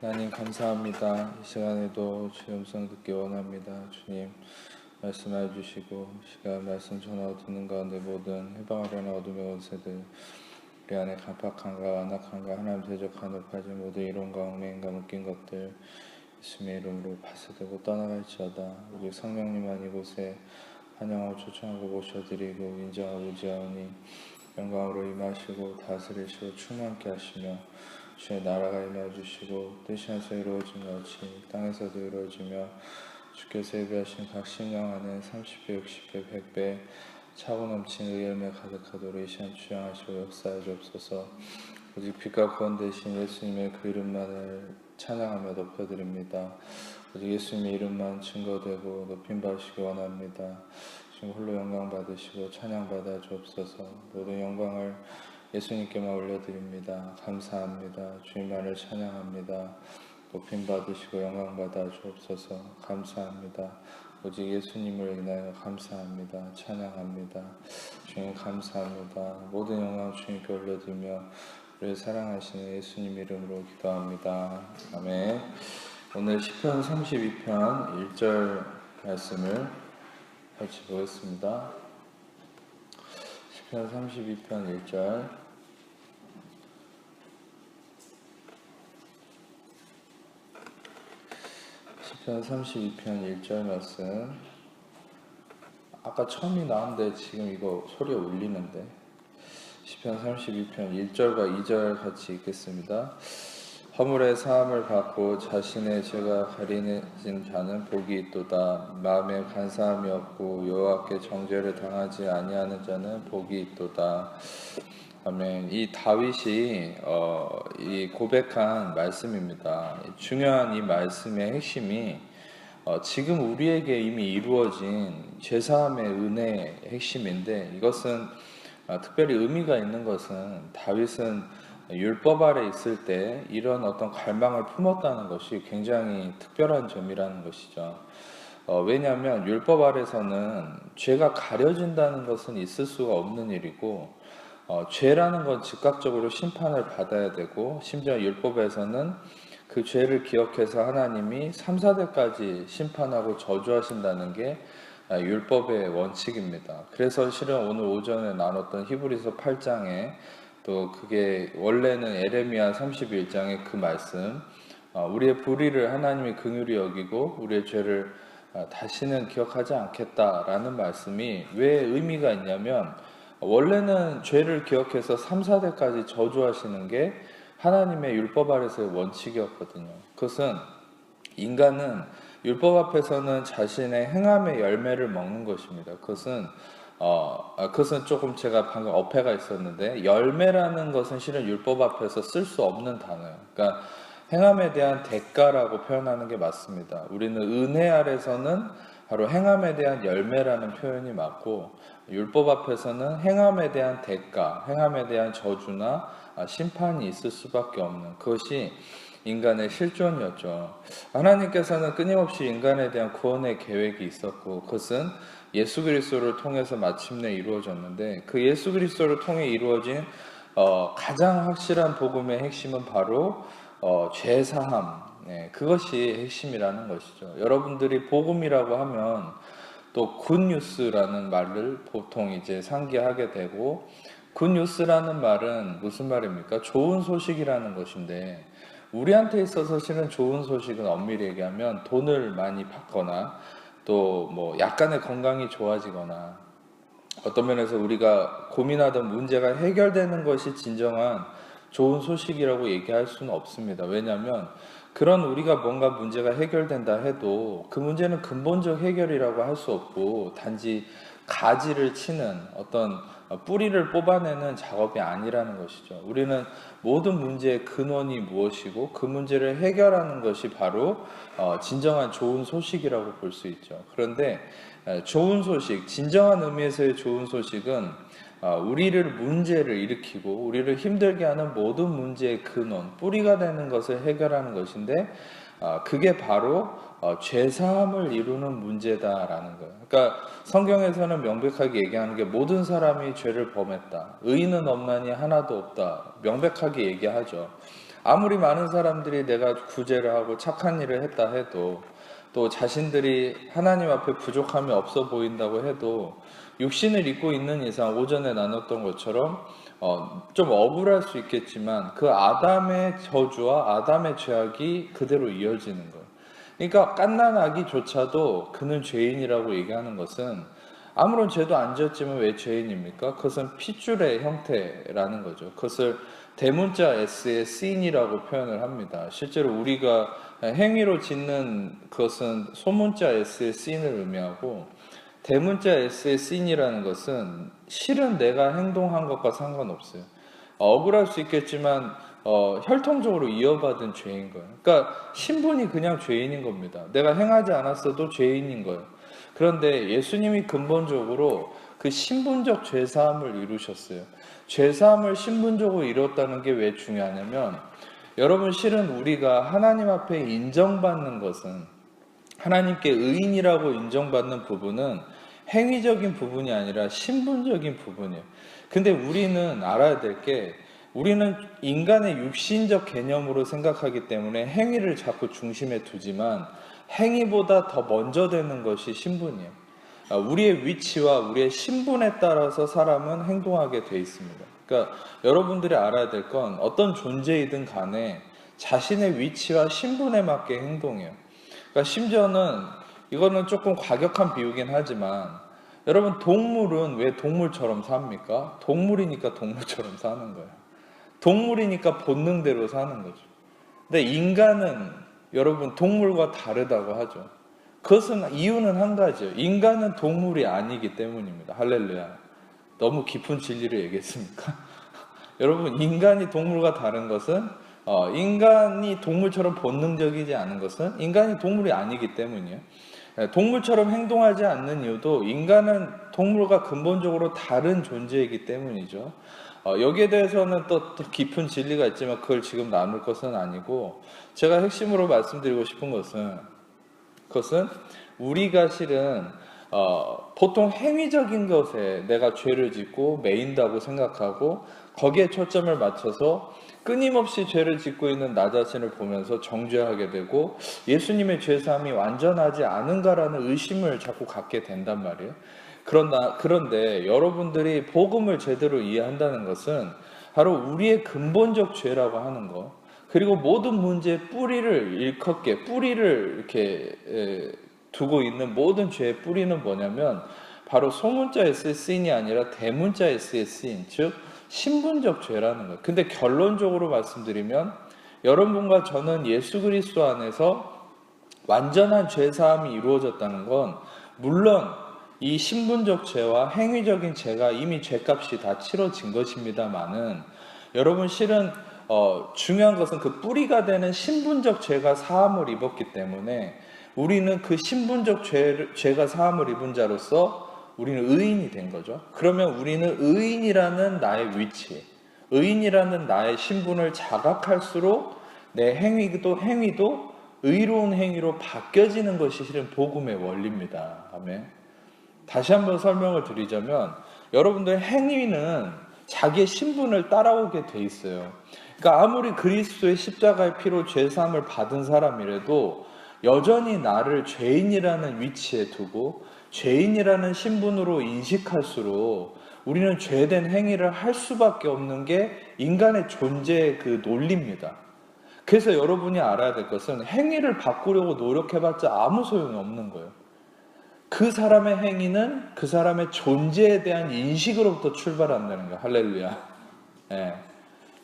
하나님 감사합니다. 이 시간에도 주의 음성 듣기 원합니다. 주님 말씀해 주시고 시간 말씀 전하고 듣는 가운데 모든 해방하려는 어둠의 원세들 우리 안에 강팍한가 완악한가 하나님 대적한 높아진 모든 이론과 얽매인가 묶인 것들 예수님의 이름으로 파쇄되고 떠나갈지어다. 오직 성령님만 이곳에 환영하고 초청하고 모셔드리고 인정하고 의지하오니 영광으로 임하시고 다스리시고 충만케 하시며 주의 나라가 임하주시고 뜻이 하늘에서 이루어진 같이 땅에서도 이루어지며 주께서 예비하신 각 심령 안에 30배, 60배, 100배 차고 넘친 의 열매 가득하도록 이 시간 주장하시고 역사해 주옵소서. 오직 빛과 구원 되신 예수님의 그 이름만을 찬양하며 높여드립니다. 오직 예수님의 이름만 증거되고 높임 받으시기 원합니다. 지금 홀로 영광 받으시고 찬양 받아 주옵소서. 모든 영광을 예수님께만 올려드립니다. 감사합니다. 주님만을 찬양합니다. 높임 받으시고 영광 받아 주옵소서. 감사합니다. 오직 예수님을 인하여 감사합니다. 찬양합니다. 주님 감사합니다. 모든 영광 주님께 올려드리며 우리를 사랑하시는 예수님 이름으로 기도합니다. 아멘. 오늘 시편 32편 1절 말씀을 같이 보겠습니다. 시편 32편 1절 시편 32편 1절 말씀. 아까 처음이 나왔는데 지금 이거 소리가 울리는데 시편 32편 1절과 2절 같이 읽겠습니다. 허물의 사함을 받고 자신의 죄가 가리진 자는 복이 있도다. 마음에 간사함이 없고 여호와께 정죄를 당하지 아니하는 자는 복이 있도다. 아멘. 이 다윗이 이 고백한 말씀입니다. 중요한 이 말씀의 핵심이 지금 우리에게 이미 이루어진 죄사함의 은혜의 핵심인데, 이것은 특별히 의미가 있는 것은 다윗은 율법 아래 있을 때 이런 어떤 갈망을 품었다는 것이 굉장히 특별한 점이라는 것이죠. 왜냐하면 율법 아래서는 죄가 가려진다는 것은 있을 수가 없는 일이고, 죄라는 건 즉각적으로 심판을 받아야 되고, 심지어 율법에서는 그 죄를 기억해서 하나님이 3, 4대까지 심판하고 저주하신다는 게 율법의 원칙입니다. 그래서 실은 오늘 오전에 나눴던 히브리서 8장에 또 그게 원래는 에레미야 31장의 그 말씀, 우리의 불의를 하나님이 긍휼히 여기고 우리의 죄를 다시는 기억하지 않겠다라는 말씀이 왜 의미가 있냐면, 원래는 죄를 기억해서 3, 4대까지 저주하시는 게 하나님의 율법 아래서의 원칙이었거든요. 그것은 인간은 율법 앞에서는 자신의 행함의 열매를 먹는 것입니다. 그것은 조금 제가 방금 어폐가 있었는데, 열매라는 것은 실은 율법 앞에서 쓸 수 없는 단어예요. 그러니까 행함에 대한 대가라고 표현하는 게 맞습니다. 우리는 은혜 아래서는 바로 행함에 대한 열매라는 표현이 맞고, 율법 앞에서는 행함에 대한 대가, 행함에 대한 저주나 심판이 있을 수밖에 없는, 그것이 인간의 실존이었죠. 하나님께서는 끊임없이 인간에 대한 구원의 계획이 있었고, 그것은 예수 그리스도를 통해서 마침내 이루어졌는데, 그 예수 그리스도를 통해 이루어진 가장 확실한 복음의 핵심은 바로 죄사함, 그것이 핵심이라는 것이죠. 여러분들이 복음이라고 하면 또 굿뉴스라는 말을 보통 이제 상기하게 되고, 굿뉴스라는 말은 무슨 말입니까? 좋은 소식이라는 것인데, 우리한테 있어서 실은 좋은 소식은 엄밀히 얘기하면 돈을 많이 받거나 또 뭐 약간의 건강이 좋아지거나, 어떤 면에서 우리가 고민하던 문제가 해결되는 것이 진정한 좋은 소식이라고 얘기할 수는 없습니다. 왜냐하면 그런 우리가 뭔가 문제가 해결된다 해도 그 문제는 근본적 해결이라고 할 수 없고, 단지 가지를 치는 어떤 뿌리를 뽑아내는 작업이 아니라는 것이죠. 우리는 모든 문제의 근원이 무엇이고 그 문제를 해결하는 것이 바로 진정한 좋은 소식이라고 볼 수 있죠. 그런데 좋은 소식, 진정한 의미에서의 좋은 소식은 우리를 문제를 일으키고 우리를 힘들게 하는 모든 문제의 근원, 뿌리가 되는 것을 해결하는 것인데, 그게 바로 죄사함을 이루는 문제다라는 거예요. 그러니까 성경에서는 명백하게 얘기하는 게, 모든 사람이 죄를 범했다, 의인은 없나니 하나도 없다, 명백하게 얘기하죠. 아무리 많은 사람들이 내가 구제를 하고 착한 일을 했다 해도, 또 자신들이 하나님 앞에 부족함이 없어 보인다고 해도, 육신을 입고 있는 이상 오전에 나눴던 것처럼 좀 억울할 수 있겠지만 그 아담의 저주와 아담의 죄악이 그대로 이어지는 거예요. 그러니까 갓난 아기조차도 그는 죄인이라고 얘기하는 것은, 아무런 죄도 안 지었지만 왜 죄인입니까? 그것은 핏줄의 형태라는 거죠. 그것을 대문자 S의 sin이라고 표현을 합니다. 실제로 우리가 행위로 짓는 그것은 소문자 S의 sin을 의미하고, 대문자 S의 sin이라는 것은 실은 내가 행동한 것과 상관없어요. 억울할 수 있겠지만 혈통적으로 이어받은 죄인 거예요. 그러니까 신분이 그냥 죄인인 겁니다. 내가 행하지 않았어도 죄인인 거예요. 그런데 예수님이 근본적으로 그 신분적 죄사함을 이루셨어요. 죄사함을 신분적으로 이뤘다는 게 왜 중요하냐면, 여러분, 실은 우리가 하나님 앞에 인정받는 것은, 하나님께 의인이라고 인정받는 부분은 행위적인 부분이 아니라 신분적인 부분이에요. 근데 우리는 알아야 될 게, 우리는 인간의 육신적 개념으로 생각하기 때문에 행위를 자꾸 중심에 두지만, 행위보다 더 먼저 되는 것이 신분이에요. 우리의 위치와 우리의 신분에 따라서 사람은 행동하게 돼 있습니다. 그러니까 여러분들이 알아야 될 건, 어떤 존재이든 간에 자신의 위치와 신분에 맞게 행동해요. 그러니까 심지어는, 이거는 조금 과격한 비유긴 하지만, 여러분, 동물은 왜 동물처럼 삽니까? 동물이니까 동물처럼 사는 거예요. 동물이니까 본능대로 사는 거죠. 근데 인간은, 여러분, 동물과 다르다고 하죠. 그것은 이유는 한 가지예요. 인간은 동물이 아니기 때문입니다. 할렐루야. 너무 깊은 진리를 얘기했습니까? 여러분, 인간이 동물과 다른 것은, 인간이 동물처럼 본능적이지 않은 것은 인간이 동물이 아니기 때문이에요. 동물처럼 행동하지 않는 이유도 인간은 동물과 근본적으로 다른 존재이기 때문이죠. 여기에 대해서는 또 깊은 진리가 있지만 그걸 지금 나눌 것은 아니고, 제가 핵심으로 말씀드리고 싶은 것은, 그것은 우리가 실은 보통 행위적인 것에 내가 죄를 짓고 매인다고 생각하고, 거기에 초점을 맞춰서 끊임없이 죄를 짓고 있는 나 자신을 보면서 정죄하게 되고, 예수님의 죄사함이 완전하지 않은가라는 의심을 자꾸 갖게 된단 말이에요. 그런데 여러분들이 복음을 제대로 이해한다는 것은 바로 우리의 근본적 죄라고 하는 것, 그리고 모든 문제의 뿌리를 일컫게, 뿌리를 이렇게 두고 있는 모든 죄의 뿌리는 뭐냐면, 바로 소문자 S의 sin이 아니라 대문자 S의 sin, 즉 신분적 죄라는 거예요. 근데 결론적으로 말씀드리면, 여러분과 저는 예수 그리스도 안에서 완전한 죄사함이 이루어졌다는 건, 물론 이 신분적 죄와 행위적인 죄가 이미 죄값이 다 치러진 것입니다만은, 여러분, 실은 중요한 것은 그 뿌리가 되는 신분적 죄가 사함을 입었기 때문에, 우리는 그 신분적 죄가 사함을 입은 자로서 우리는 의인이 된 거죠. 그러면 우리는 의인이라는 나의 위치, 의인이라는 나의 신분을 자각할수록 내 행위도 의로운 행위로 바뀌어지는 것이 실은 복음의 원리입니다. 아멘. 다시 한번 설명을 드리자면, 여러분들의 행위는 자기의 신분을 따라오게 돼 있어요. 그러니까 아무리 그리스도의 십자가의 피로 죄사함을 받은 사람이라도 여전히 나를 죄인이라는 위치에 두고 죄인이라는 신분으로 인식할수록 우리는 죄된 행위를 할 수밖에 없는 게 인간의 존재의 그 논리입니다. 그래서 여러분이 알아야 될 것은, 행위를 바꾸려고 노력해봤자 아무 소용이 없는 거예요. 그 사람의 행위는 그 사람의 존재에 대한 인식으로부터 출발한다는 거예요. 할렐루야. 예.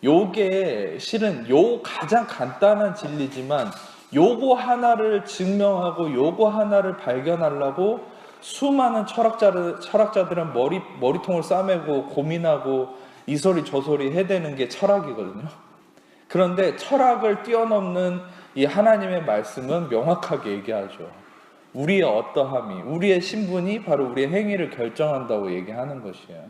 요게 실은 가장 간단한 진리지만, 요거 하나를 증명하고 요거 하나를 발견하려고 수많은 철학자들은 머리통을 싸매고 고민하고 이소리 저소리 해대는 게 철학이거든요. 그런데 철학을 뛰어넘는 이 하나님의 말씀은 명확하게 얘기하죠. 우리의 어떠함이, 우리의 신분이 바로 우리의 행위를 결정한다고 얘기하는 것이에요.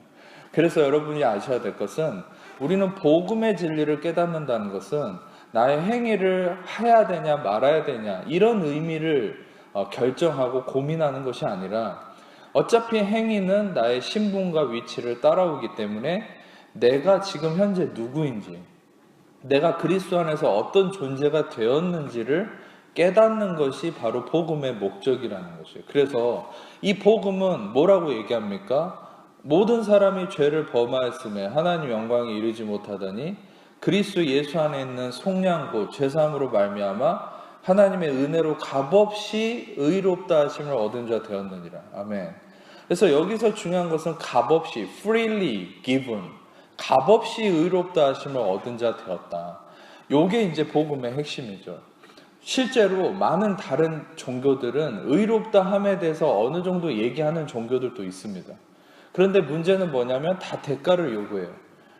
그래서 여러분이 아셔야 될 것은, 우리는 복음의 진리를 깨닫는다는 것은 나의 행위를 해야 되냐 말아야 되냐 이런 의미를 결정하고 고민하는 것이 아니라, 어차피 행위는 나의 신분과 위치를 따라오기 때문에 내가 지금 현재 누구인지, 내가 그리스도 안에서 어떤 존재가 되었는지를 깨닫는 것이 바로 복음의 목적이라는 것이에요. 그래서 이 복음은 뭐라고 얘기합니까? 모든 사람이 죄를 범하였음에 하나님 영광에 이르지 못하더니 그리스도 예수 안에 있는 속량고 죄사함으로 말미암아 하나님의 은혜로 값없이 의롭다 하심을 얻은 자 되었느니라. 아멘. 그래서 여기서 중요한 것은 값없이, freely given, 값없이 의롭다 하심을 얻은 자 되었다. 요게 이제 복음의 핵심이죠. 실제로 많은 다른 종교들은 의롭다 함에 대해서 어느 정도 얘기하는 종교들도 있습니다. 그런데 문제는 뭐냐면 다 대가를 요구해요.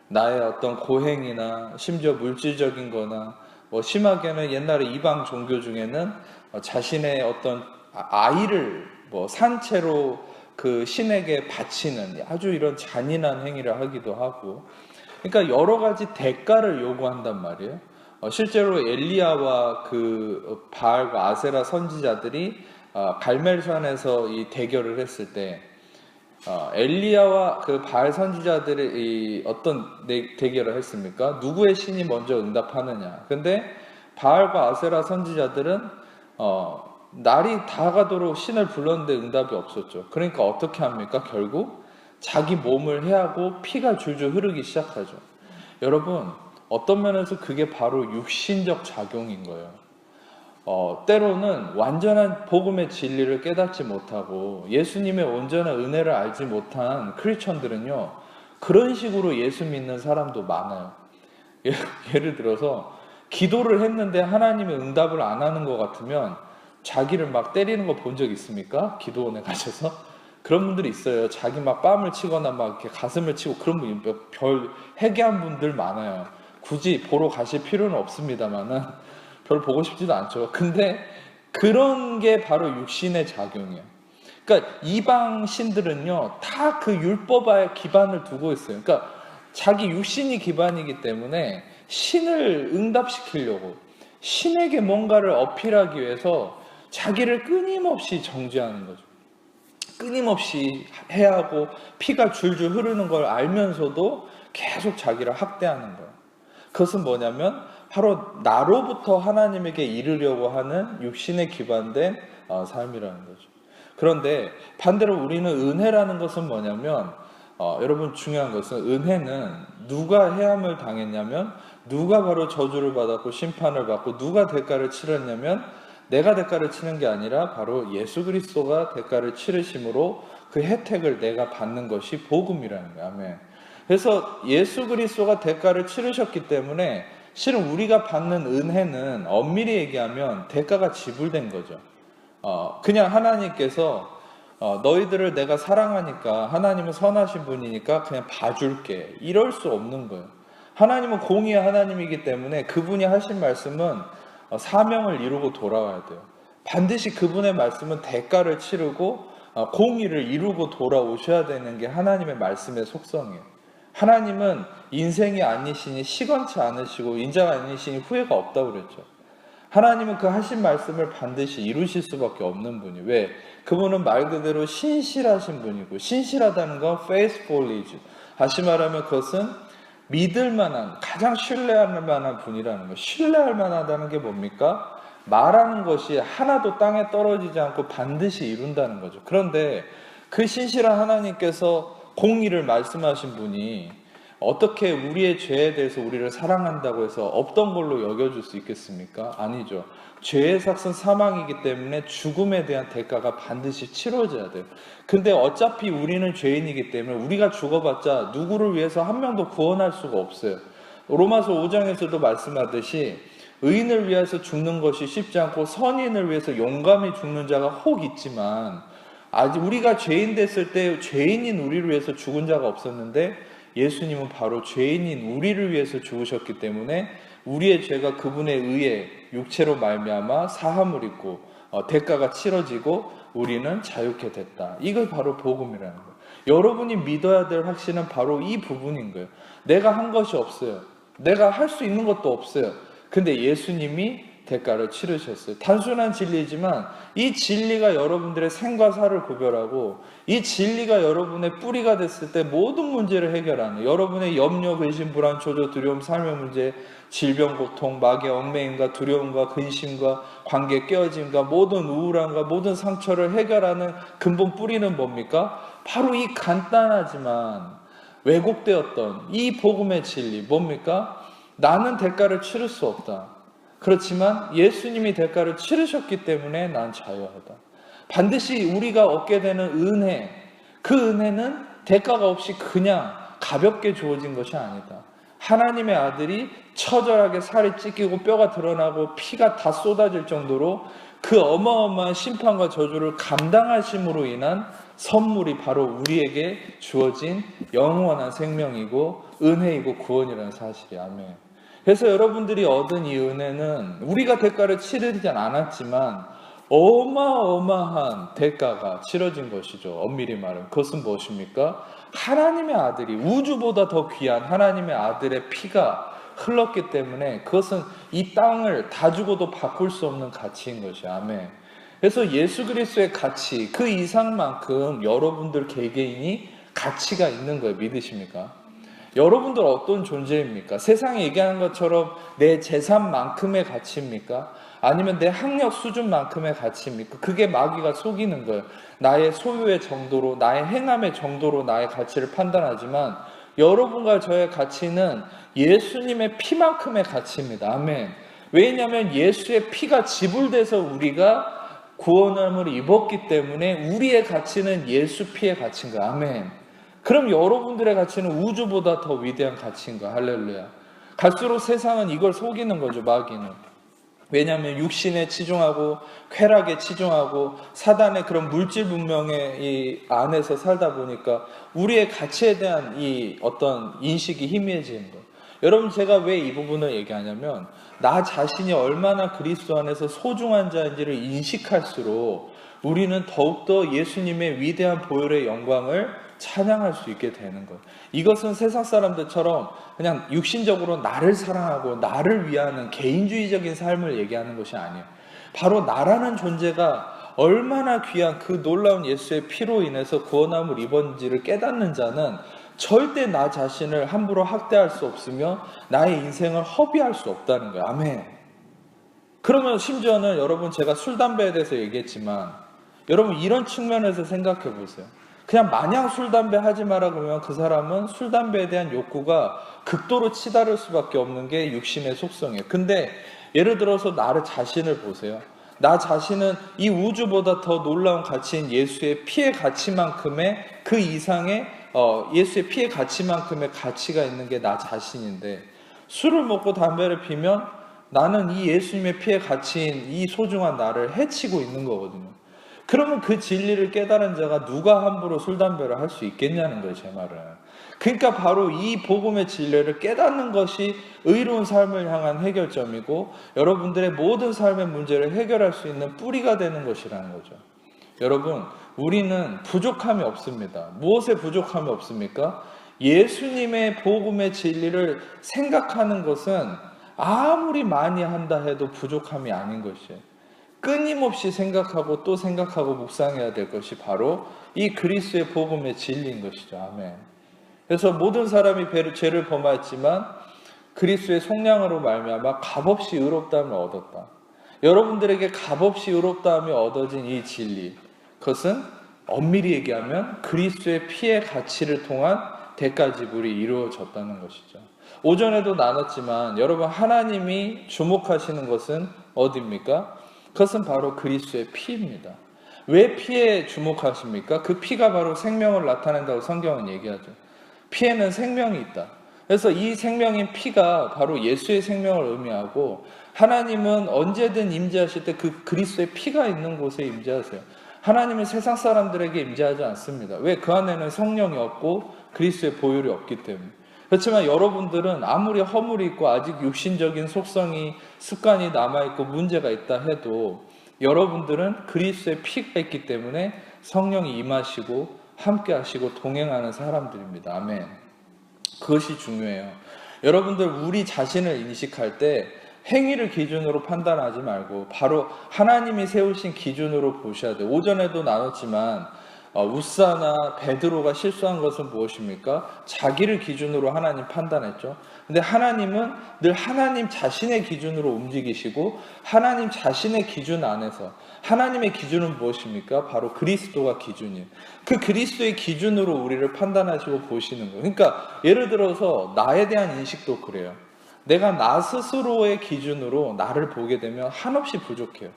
나의 어떤 고행이나 심지어 물질적인 거나 뭐 심하게는 옛날에 이방 종교 중에는 자신의 어떤 아이를 뭐 산채로 그 신에게 바치는 아주 이런 잔인한 행위를 하기도 하고, 그러니까 여러 가지 대가를 요구한단 말이에요. 실제로 엘리야와 그 바알과 아세라 선지자들이 갈멜산에서 이 대결을 했을 때 엘리야와 그 바알 선지자들이 어떤 대결을 했습니까? 누구의 신이 먼저 응답하느냐. 근데 바알과 아세라 선지자들은 날이 다 가도록 신을 불렀는데 응답이 없었죠. 그러니까 어떻게 합니까? 결국 자기 몸을 해하고 피가 줄줄 흐르기 시작하죠. 여러분, 어떤 면에서 그게 바로 육신적 작용인 거예요. 때로는 완전한 복음의 진리를 깨닫지 못하고 예수님의 온전한 은혜를 알지 못한 크리스천들은요, 그런 식으로 예수 믿는 사람도 많아요. 예를 들어서 기도를 했는데 하나님의 응답을 안 하는 것 같으면 자기를 막 때리는 거 본 적 있습니까? 기도원에 가셔서? 그런 분들이 있어요. 자기 막 뺨을 치거나 막 이렇게 가슴을 치고, 그런 분이 별 회개한 분들 많아요. 굳이 보러 가실 필요는 없습니다만은 별 보고 싶지도 않죠. 근데 그런 게 바로 육신의 작용이에요. 그러니까 이방 신들은요, 다 그 율법에 기반을 두고 있어요. 그러니까 자기 육신이 기반이기 때문에 신을 응답시키려고, 신에게 뭔가를 어필하기 위해서 자기를 끊임없이 정죄하는 거죠. 끊임없이 해하고 피가 줄줄 흐르는 걸 알면서도 계속 자기를 학대하는 거예요. 그것은 뭐냐면 바로 나로부터 하나님에게 이르려고 하는 육신에 기반된 삶이라는 거죠. 그런데 반대로 우리는 은혜라는 것은 뭐냐면 여러분, 중요한 것은 은혜는 누가 해함을 당했냐면, 누가 바로 저주를 받았고 심판을 받고 누가 대가를 치렀냐면, 내가 대가를 치는 게 아니라 바로 예수 그리스도가 대가를 치르심으로 그 혜택을 내가 받는 것이 복음이라는 거예요. 아멘. 그래서 예수 그리스도가 대가를 치르셨기 때문에 실은 우리가 받는 은혜는 엄밀히 얘기하면 대가가 지불된 거죠. 그냥 하나님께서 너희들을 내가 사랑하니까, 하나님은 선하신 분이니까 그냥 봐줄게, 이럴 수 없는 거예요. 하나님은 공의의 하나님이기 때문에 그분이 하신 말씀은 사명을 이루고 돌아와야 돼요. 반드시 그분의 말씀은 대가를 치르고 공의를 이루고 돌아오셔야 되는 게 하나님의 말씀의 속성이에요. 하나님은 인생이 아니시니 시건치 않으시고 인자가 아니시니 후회가 없다고 그랬죠. 하나님은 그 하신 말씀을 반드시 이루실 수밖에 없는 분이에요. 왜? 그분은 말 그대로 신실하신 분이고, 신실하다는 건 faithful이죠. 다시 말하면 그것은 믿을 만한, 가장 신뢰할 만한 분이라는 거예요. 신뢰할 만하다는 게 뭡니까? 말하는 것이 하나도 땅에 떨어지지 않고 반드시 이룬다는 거죠. 그런데 그 신실한 하나님께서 공의를 말씀하신 분이 어떻게 우리의 죄에 대해서 우리를 사랑한다고 해서 없던 걸로 여겨줄 수 있겠습니까? 아니죠. 죄의 삭은 사망이기 때문에 죽음에 대한 대가가 반드시 치러져야 돼요. 근데 어차피 우리는 죄인이기 때문에 우리가 죽어봤자 누구를 위해서 한 명도 구원할 수가 없어요. 로마서 5장에서도 말씀하듯이 의인을 위해서 죽는 것이 쉽지 않고 선인을 위해서 용감히 죽는 자가 혹 있지만, 아직 우리가 죄인 됐을 때 죄인인 우리를 위해서 죽은 자가 없었는데 예수님은 바로 죄인인 우리를 위해서 죽으셨기 때문에 우리의 죄가 그분에 의해 육체로 말미암아 사함을 입고 대가가 치러지고 우리는 자유케 됐다. 이걸 바로 복음이라는 거예요. 여러분이 믿어야 될 확신은 바로 이 부분인 거예요. 내가 한 것이 없어요. 내가 할 수 있는 것도 없어요. 근데 예수님이 대가를 치르셨어요. 단순한 진리지만 이 진리가 여러분들의 생과 사를 구별하고 이 진리가 여러분의 뿌리가 됐을 때 모든 문제를 해결하는, 여러분의 염려, 근심, 불안, 초조, 두려움, 삶의 문제, 질병, 고통, 마귀의 얽매임과 두려움과 근심과 관계 깨어짐과 모든 우울함과 모든 상처를 해결하는 근본 뿌리는 뭡니까? 바로 이 간단하지만 왜곡되었던 이 복음의 진리, 뭡니까? 나는 대가를 치를 수 없다. 그렇지만 예수님이 대가를 치르셨기 때문에 난 자유하다. 반드시 우리가 얻게 되는 은혜, 그 은혜는 대가가 없이 그냥 가볍게 주어진 것이 아니다. 하나님의 아들이 처절하게 살이 찢기고 뼈가 드러나고 피가 다 쏟아질 정도로 그 어마어마한 심판과 저주를 감당하심으로 인한 선물이 바로 우리에게 주어진 영원한 생명이고 은혜이고 구원이라는 사실이야. 아멘. 그래서 여러분들이 얻은 이 은혜는 우리가 대가를 치르지 않았지만 어마어마한 대가가 치러진 것이죠. 엄밀히 말하면 그것은 무엇입니까? 하나님의 아들이, 우주보다 더 귀한 하나님의 아들의 피가 흘렀기 때문에 그것은 이 땅을 다 주고도 바꿀 수 없는 가치인 것이야. 아멘. 그래서 예수 그리스도의 가치, 그 이상만큼 여러분들 개개인이 가치가 있는 거예요. 믿으십니까? 여러분들 어떤 존재입니까? 세상이 얘기하는 것처럼 내 재산만큼의 가치입니까? 아니면 내 학력 수준만큼의 가치입니까? 그게 마귀가 속이는 거예요. 나의 소유의 정도로, 나의 행함의 정도로 나의 가치를 판단하지만 여러분과 저의 가치는 예수님의 피만큼의 가치입니다. 아멘. 왜냐하면 예수의 피가 지불돼서 우리가 구원함을 입었기 때문에 우리의 가치는 예수 피의 가치인 거예요. 아멘. 그럼 여러분들의 가치는 우주보다 더 위대한 가치인 거예요. 할렐루야. 갈수록 세상은 이걸 속이는 거죠. 마귀는. 왜냐하면 육신에 치중하고 쾌락에 치중하고 사단의 그런 물질 문명의 이 안에서 살다 보니까 우리의 가치에 대한 이 어떤 인식이 희미해지는 거예요. 여러분, 제가 왜 이 부분을 얘기하냐면 나 자신이 얼마나 그리스도 안에서 소중한 자인지를 인식할수록 우리는 더욱더 예수님의 위대한 보혈의 영광을 찬양할 수 있게 되는 거예요. 이것은 세상 사람들처럼 그냥 육신적으로 나를 사랑하고 나를 위하는 개인주의적인 삶을 얘기하는 것이 아니에요. 바로 나라는 존재가 얼마나 귀한 그 놀라운 예수의 피로 인해서 구원함을 입었는지를 깨닫는 자는 절대 나 자신을 함부로 학대할 수 없으며 나의 인생을 허비할 수 없다는 거예요. 아멘. 그러면 심지어는 여러분, 제가 술, 담배에 대해서 얘기했지만 여러분 이런 측면에서 생각해 보세요. 그냥 마냥 술, 담배 하지 마라 그러면 그 사람은 술, 담배에 대한 욕구가 극도로 치달을 수밖에 없는 게 육신의 속성이에요. 근데 예를 들어서 나를 자신을 보세요. 나 자신은 이 우주보다 더 놀라운 가치인 예수의 피의 가치만큼의 그 이상의 예수의 피의 가치만큼의 가치가 있는 게 나 자신인데 술을 먹고 담배를 피면 나는 이 예수님의 피의 가치인 이 소중한 나를 해치고 있는 거거든요. 그러면 그 진리를 깨달은 자가 누가 함부로 술, 담배를 할 수 있겠냐는 거예요, 제 말은. 그러니까 바로 이 복음의 진리를 깨닫는 것이 의로운 삶을 향한 해결점이고 여러분들의 모든 삶의 문제를 해결할 수 있는 뿌리가 되는 것이라는 거죠. 여러분, 우리는 부족함이 없습니다. 무엇에 부족함이 없습니까? 예수님의 복음의 진리를 생각하는 것은 아무리 많이 한다 해도 부족함이 아닌 것이에요. 끊임없이 생각하고 또 생각하고 묵상해야 될 것이 바로 이 그리스도의 복음의 진리인 것이죠. 아멘. 그래서 모든 사람이 죄를 범하였지만 그리스도의 속량으로 말미암아 값없이 의롭다함을 얻었다. 여러분들에게 값없이 의롭다함이 얻어진 이 진리, 그것은 엄밀히 얘기하면 그리스도의 피의 가치를 통한 대가 지불이 이루어졌다는 것이죠. 오전에도 나눴지만 여러분, 하나님이 주목하시는 것은 어디입니까? 그것은 바로 그리스도의 피입니다. 왜 피에 주목하십니까? 그 피가 바로 생명을 나타낸다고 성경은 얘기하죠. 피에는 생명이 있다. 그래서 이 생명인 피가 바로 예수의 생명을 의미하고 하나님은 언제든 임재하실 때 그 그리스도의 피가 있는 곳에 임재하세요. 하나님은 세상 사람들에게 임재하지 않습니다. 왜? 그 안에는 성령이 없고 그리스도의 보혈이 없기 때문에. 그렇지만 여러분들은 아무리 허물이 있고 아직 육신적인 속성이 습관이 남아있고 문제가 있다 해도 여러분들은 그리스도의 피가 있기 때문에 성령이 임하시고 함께 하시고 동행하는 사람들입니다. 아멘. 그것이 중요해요. 여러분들, 우리 자신을 인식할 때 행위를 기준으로 판단하지 말고 바로 하나님이 세우신 기준으로 보셔야 돼요. 오전에도 나눴지만 우사나 베드로가 실수한 것은 무엇입니까? 자기를 기준으로 하나님 판단했죠. 근데 하나님은 늘 하나님 자신의 기준으로 움직이시고 하나님 자신의 기준 안에서 하나님의 기준은 무엇입니까? 바로 그리스도가 기준이에요. 그 그리스도의 기준으로 우리를 판단하시고 보시는 거예요. 그러니까 예를 들어서 나에 대한 인식도 그래요. 내가 나 스스로의 기준으로 나를 보게 되면 한없이 부족해요.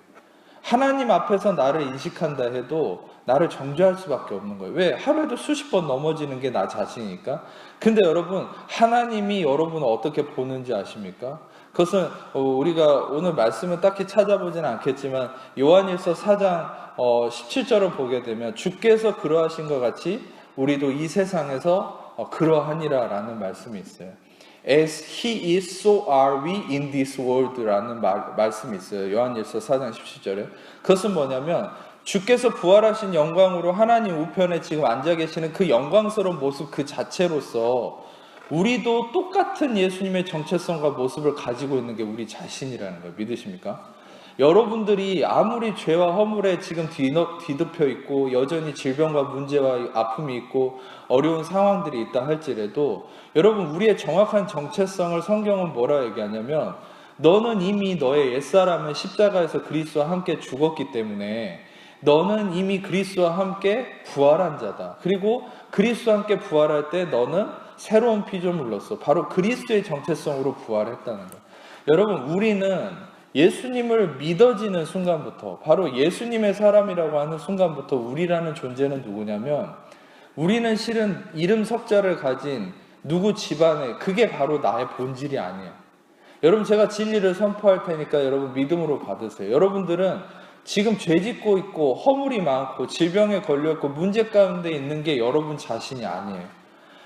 하나님 앞에서 나를 인식한다 해도 나를 정죄할 수밖에 없는 거예요. 왜? 하루에도 수십 번 넘어지는 게 나 자신이니까. 근데 여러분, 하나님이 여러분을 어떻게 보는지 아십니까? 그것은 우리가 오늘 말씀을 딱히 찾아보지는 않겠지만 요한일서 4장 17절을 보게 되면 주께서 그러하신 것 같이 우리도 이 세상에서 그러하니라 라는 말씀이 있어요. As he is, so are we in this world 라는 말씀이 있어요. 요한일서 4장 17절에. 그것은 뭐냐면 주께서 부활하신 영광으로 하나님 우편에 지금 앉아 계시는 그 영광스러운 모습 그 자체로서 우리도 똑같은 예수님의 정체성과 모습을 가지고 있는 게 우리 자신이라는 걸 믿으십니까? 여러분들이 아무리 죄와 허물에 지금 뒤덮여 있고 여전히 질병과 문제와 아픔이 있고 어려운 상황들이 있다 할지라도 여러분 우리의 정확한 정체성을 성경은 뭐라 얘기하냐면 너는 이미 너의 옛사람은 십자가에서 그리스도와 함께 죽었기 때문에 너는 이미 그리스도와 함께 부활한 자다. 그리고 그리스도와 함께 부활할 때 너는 새로운 피조물로서 바로 그리스도의 정체성으로 부활했다는 거예요. 여러분 우리는 예수님을 믿어지는 순간부터 바로 예수님의 사람이라고 하는 순간부터 우리라는 존재는 누구냐면 우리는 실은 이름 석자를 가진 누구 집안에 그게 바로 나의 본질이 아니에요. 여러분 제가 진리를 선포할 테니까 여러분 믿음으로 받으세요. 여러분들은 지금 죄짓고 있고 허물이 많고 질병에 걸려있고 문제 가운데 있는 게 여러분 자신이 아니에요.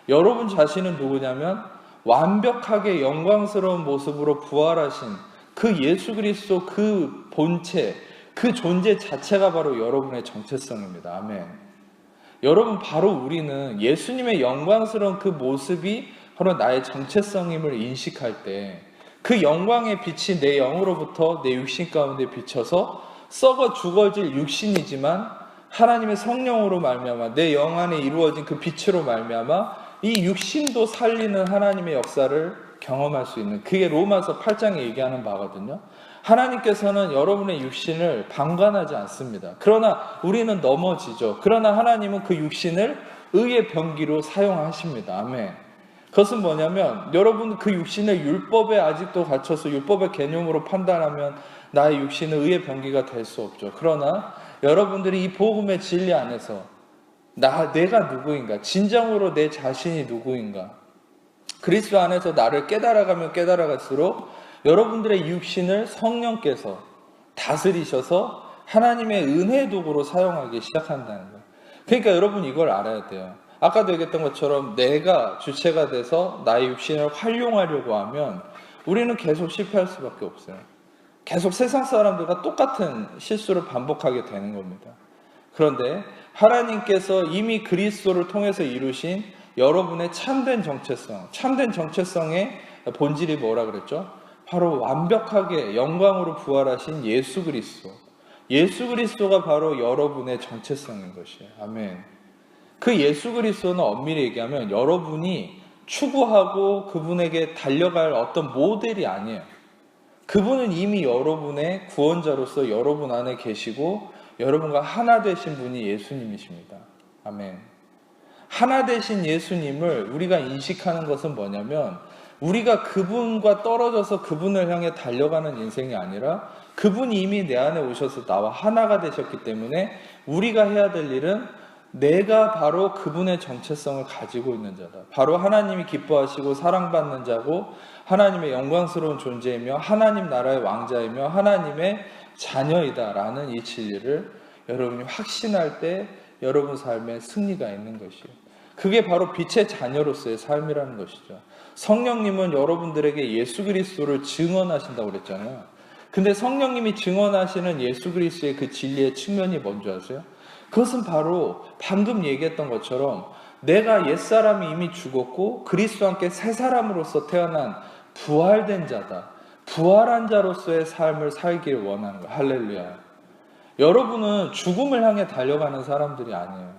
여러분 자신은 누구냐면 완벽하게 영광스러운 모습으로 부활하신 그 예수 그리스도 그 본체, 그 존재 자체가 바로 여러분의 정체성입니다. 아멘. 여러분 바로 우리는 예수님의 영광스러운 그 모습이 바로 나의 정체성임을 인식할 때 그 영광의 빛이 내 영으로부터 내 육신 가운데 비쳐서 썩어 죽어질 육신이지만 하나님의 성령으로 말미암아 내 영 안에 이루어진 그 빛으로 말미암아 이 육신도 살리는 하나님의 역사를 경험할 수 있는 그게 로마서 8장에 얘기하는 바거든요. 하나님께서는 여러분의 육신을 방관하지 않습니다. 그러나 우리는 넘어지죠. 그러나 하나님은 그 육신을 의의 병기로 사용하십니다. 아멘. 그것은 뭐냐면 여러분 그 육신을 율법에 아직도 갇혀서 율법의 개념으로 판단하면 나의 육신은 의의 병기가 될 수 없죠. 그러나 여러분들이 이 복음의 진리 안에서 내가 누구인가? 진정으로 내 자신이 누구인가? 그리스도 안에서 나를 깨달아가면 깨달아갈수록 여러분들의 육신을 성령께서 다스리셔서 하나님의 은혜의 도구로 사용하기 시작한다는 거예요. 그러니까 여러분 이걸 알아야 돼요. 아까도 얘기했던 것처럼 내가 주체가 돼서 나의 육신을 활용하려고 하면 우리는 계속 실패할 수밖에 없어요. 계속 세상 사람들과 똑같은 실수를 반복하게 되는 겁니다. 그런데 하나님께서 이미 그리스도를 통해서 이루신 여러분의 참된 정체성의 본질이 뭐라 그랬죠? 바로 완벽하게 영광으로 부활하신 예수 그리스도가 바로 여러분의 정체성인 것이에요. 아멘. 그 예수 그리스도는 엄밀히 얘기하면 여러분이 추구하고 그분에게 달려갈 어떤 모델이 아니에요. 그분은 이미 여러분의 구원자로서 여러분 안에 계시고 여러분과 하나 되신 분이 예수님이십니다. 아멘. 하나 되신 예수님을 우리가 인식하는 것은 뭐냐면 우리가 그분과 떨어져서 그분을 향해 달려가는 인생이 아니라 그분이 이미 내 안에 오셔서 나와 하나가 되셨기 때문에 우리가 해야 될 일은 내가 바로 그분의 정체성을 가지고 있는 자다. 바로 하나님이 기뻐하시고 사랑받는 자고 하나님의 영광스러운 존재이며 하나님 나라의 왕자이며 하나님의 자녀이다라는 이 진리를 여러분이 확신할 때 여러분 삶에 승리가 있는 것이에요. 그게 바로 빛의 자녀로서의 삶이라는 것이죠. 성령님은 여러분들에게 예수 그리스도를 증언하신다고 그랬잖아요. 근데 성령님이 증언하시는 예수 그리스도의 그 진리의 측면이 뭔지 아세요? 그것은 바로 방금 얘기했던 것처럼 내가 옛사람이 이미 죽었고 그리스도와 함께 새 사람으로서 태어난 부활된 자다. 부활한 자로서의 삶을 살기를 원하는 거예요. 할렐루야. 여러분은 죽음을 향해 달려가는 사람들이 아니에요.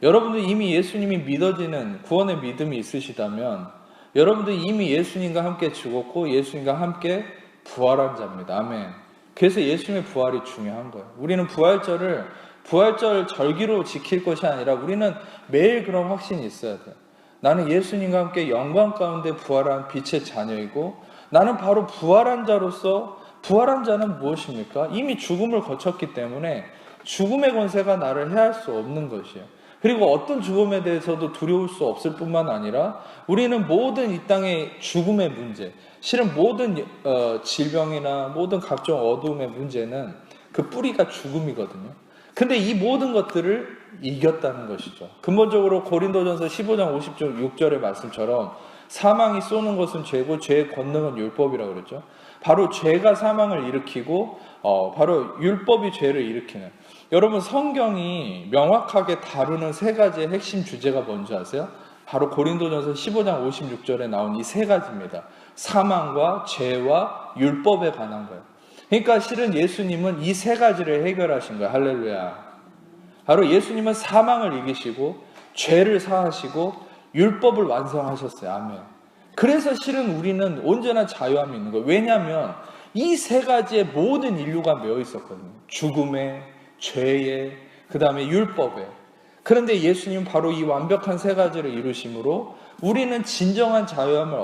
여러분들 이미 예수님이 믿어지는 구원의 믿음이 있으시다면 여러분들 이미 예수님과 함께 죽었고 예수님과 함께 부활한 자입니다. 아멘. 그래서 예수님의 부활이 중요한 거예요. 우리는 부활절 절기로 지킬 것이 아니라 우리는 매일 그런 확신이 있어야 돼요. 나는 예수님과 함께 영광 가운데 부활한 빛의 자녀이고 나는 바로 부활한 자로서 부활한 자는 무엇입니까? 이미 죽음을 거쳤기 때문에 죽음의 권세가 나를 해할 수 없는 것이에요. 그리고 어떤 죽음에 대해서도 두려울 수 없을 뿐만 아니라 우리는 모든 이 땅의 죽음의 문제, 실은 모든 질병이나 모든 각종 어두움의 문제는 그 뿌리가 죽음이거든요. 근데 이 모든 것들을 이겼다는 것이죠. 근본적으로 고린도전서 15장 56절의 말씀처럼 사망이 쏘는 것은 죄고 죄의 권능은 율법이라고 그랬죠. 바로 죄가 사망을 일으키고 바로 율법이 죄를 일으키는, 여러분 성경이 명확하게 다루는 세 가지의 핵심 주제가 뭔지 아세요? 바로 고린도전서 15장 56절에 나온 이 세 가지입니다. 사망과 죄와 율법에 관한 거예요. 그러니까 실은 예수님은 이 세 가지를 해결하신 거예요. 할렐루야. 바로 예수님은 사망을 이기시고 죄를 사하시고 율법을 완성하셨어요. 아멘. 그래서 실은 우리는 온전한 자유함이 있는 거예요. 왜냐하면 이 세 가지에 모든 인류가 매여 있었거든요. 죽음에, 죄에, 그 다음에 율법에. 그런데 예수님은 바로 이 완벽한 세 가지를 이루심으로 우리는 진정한 자유함을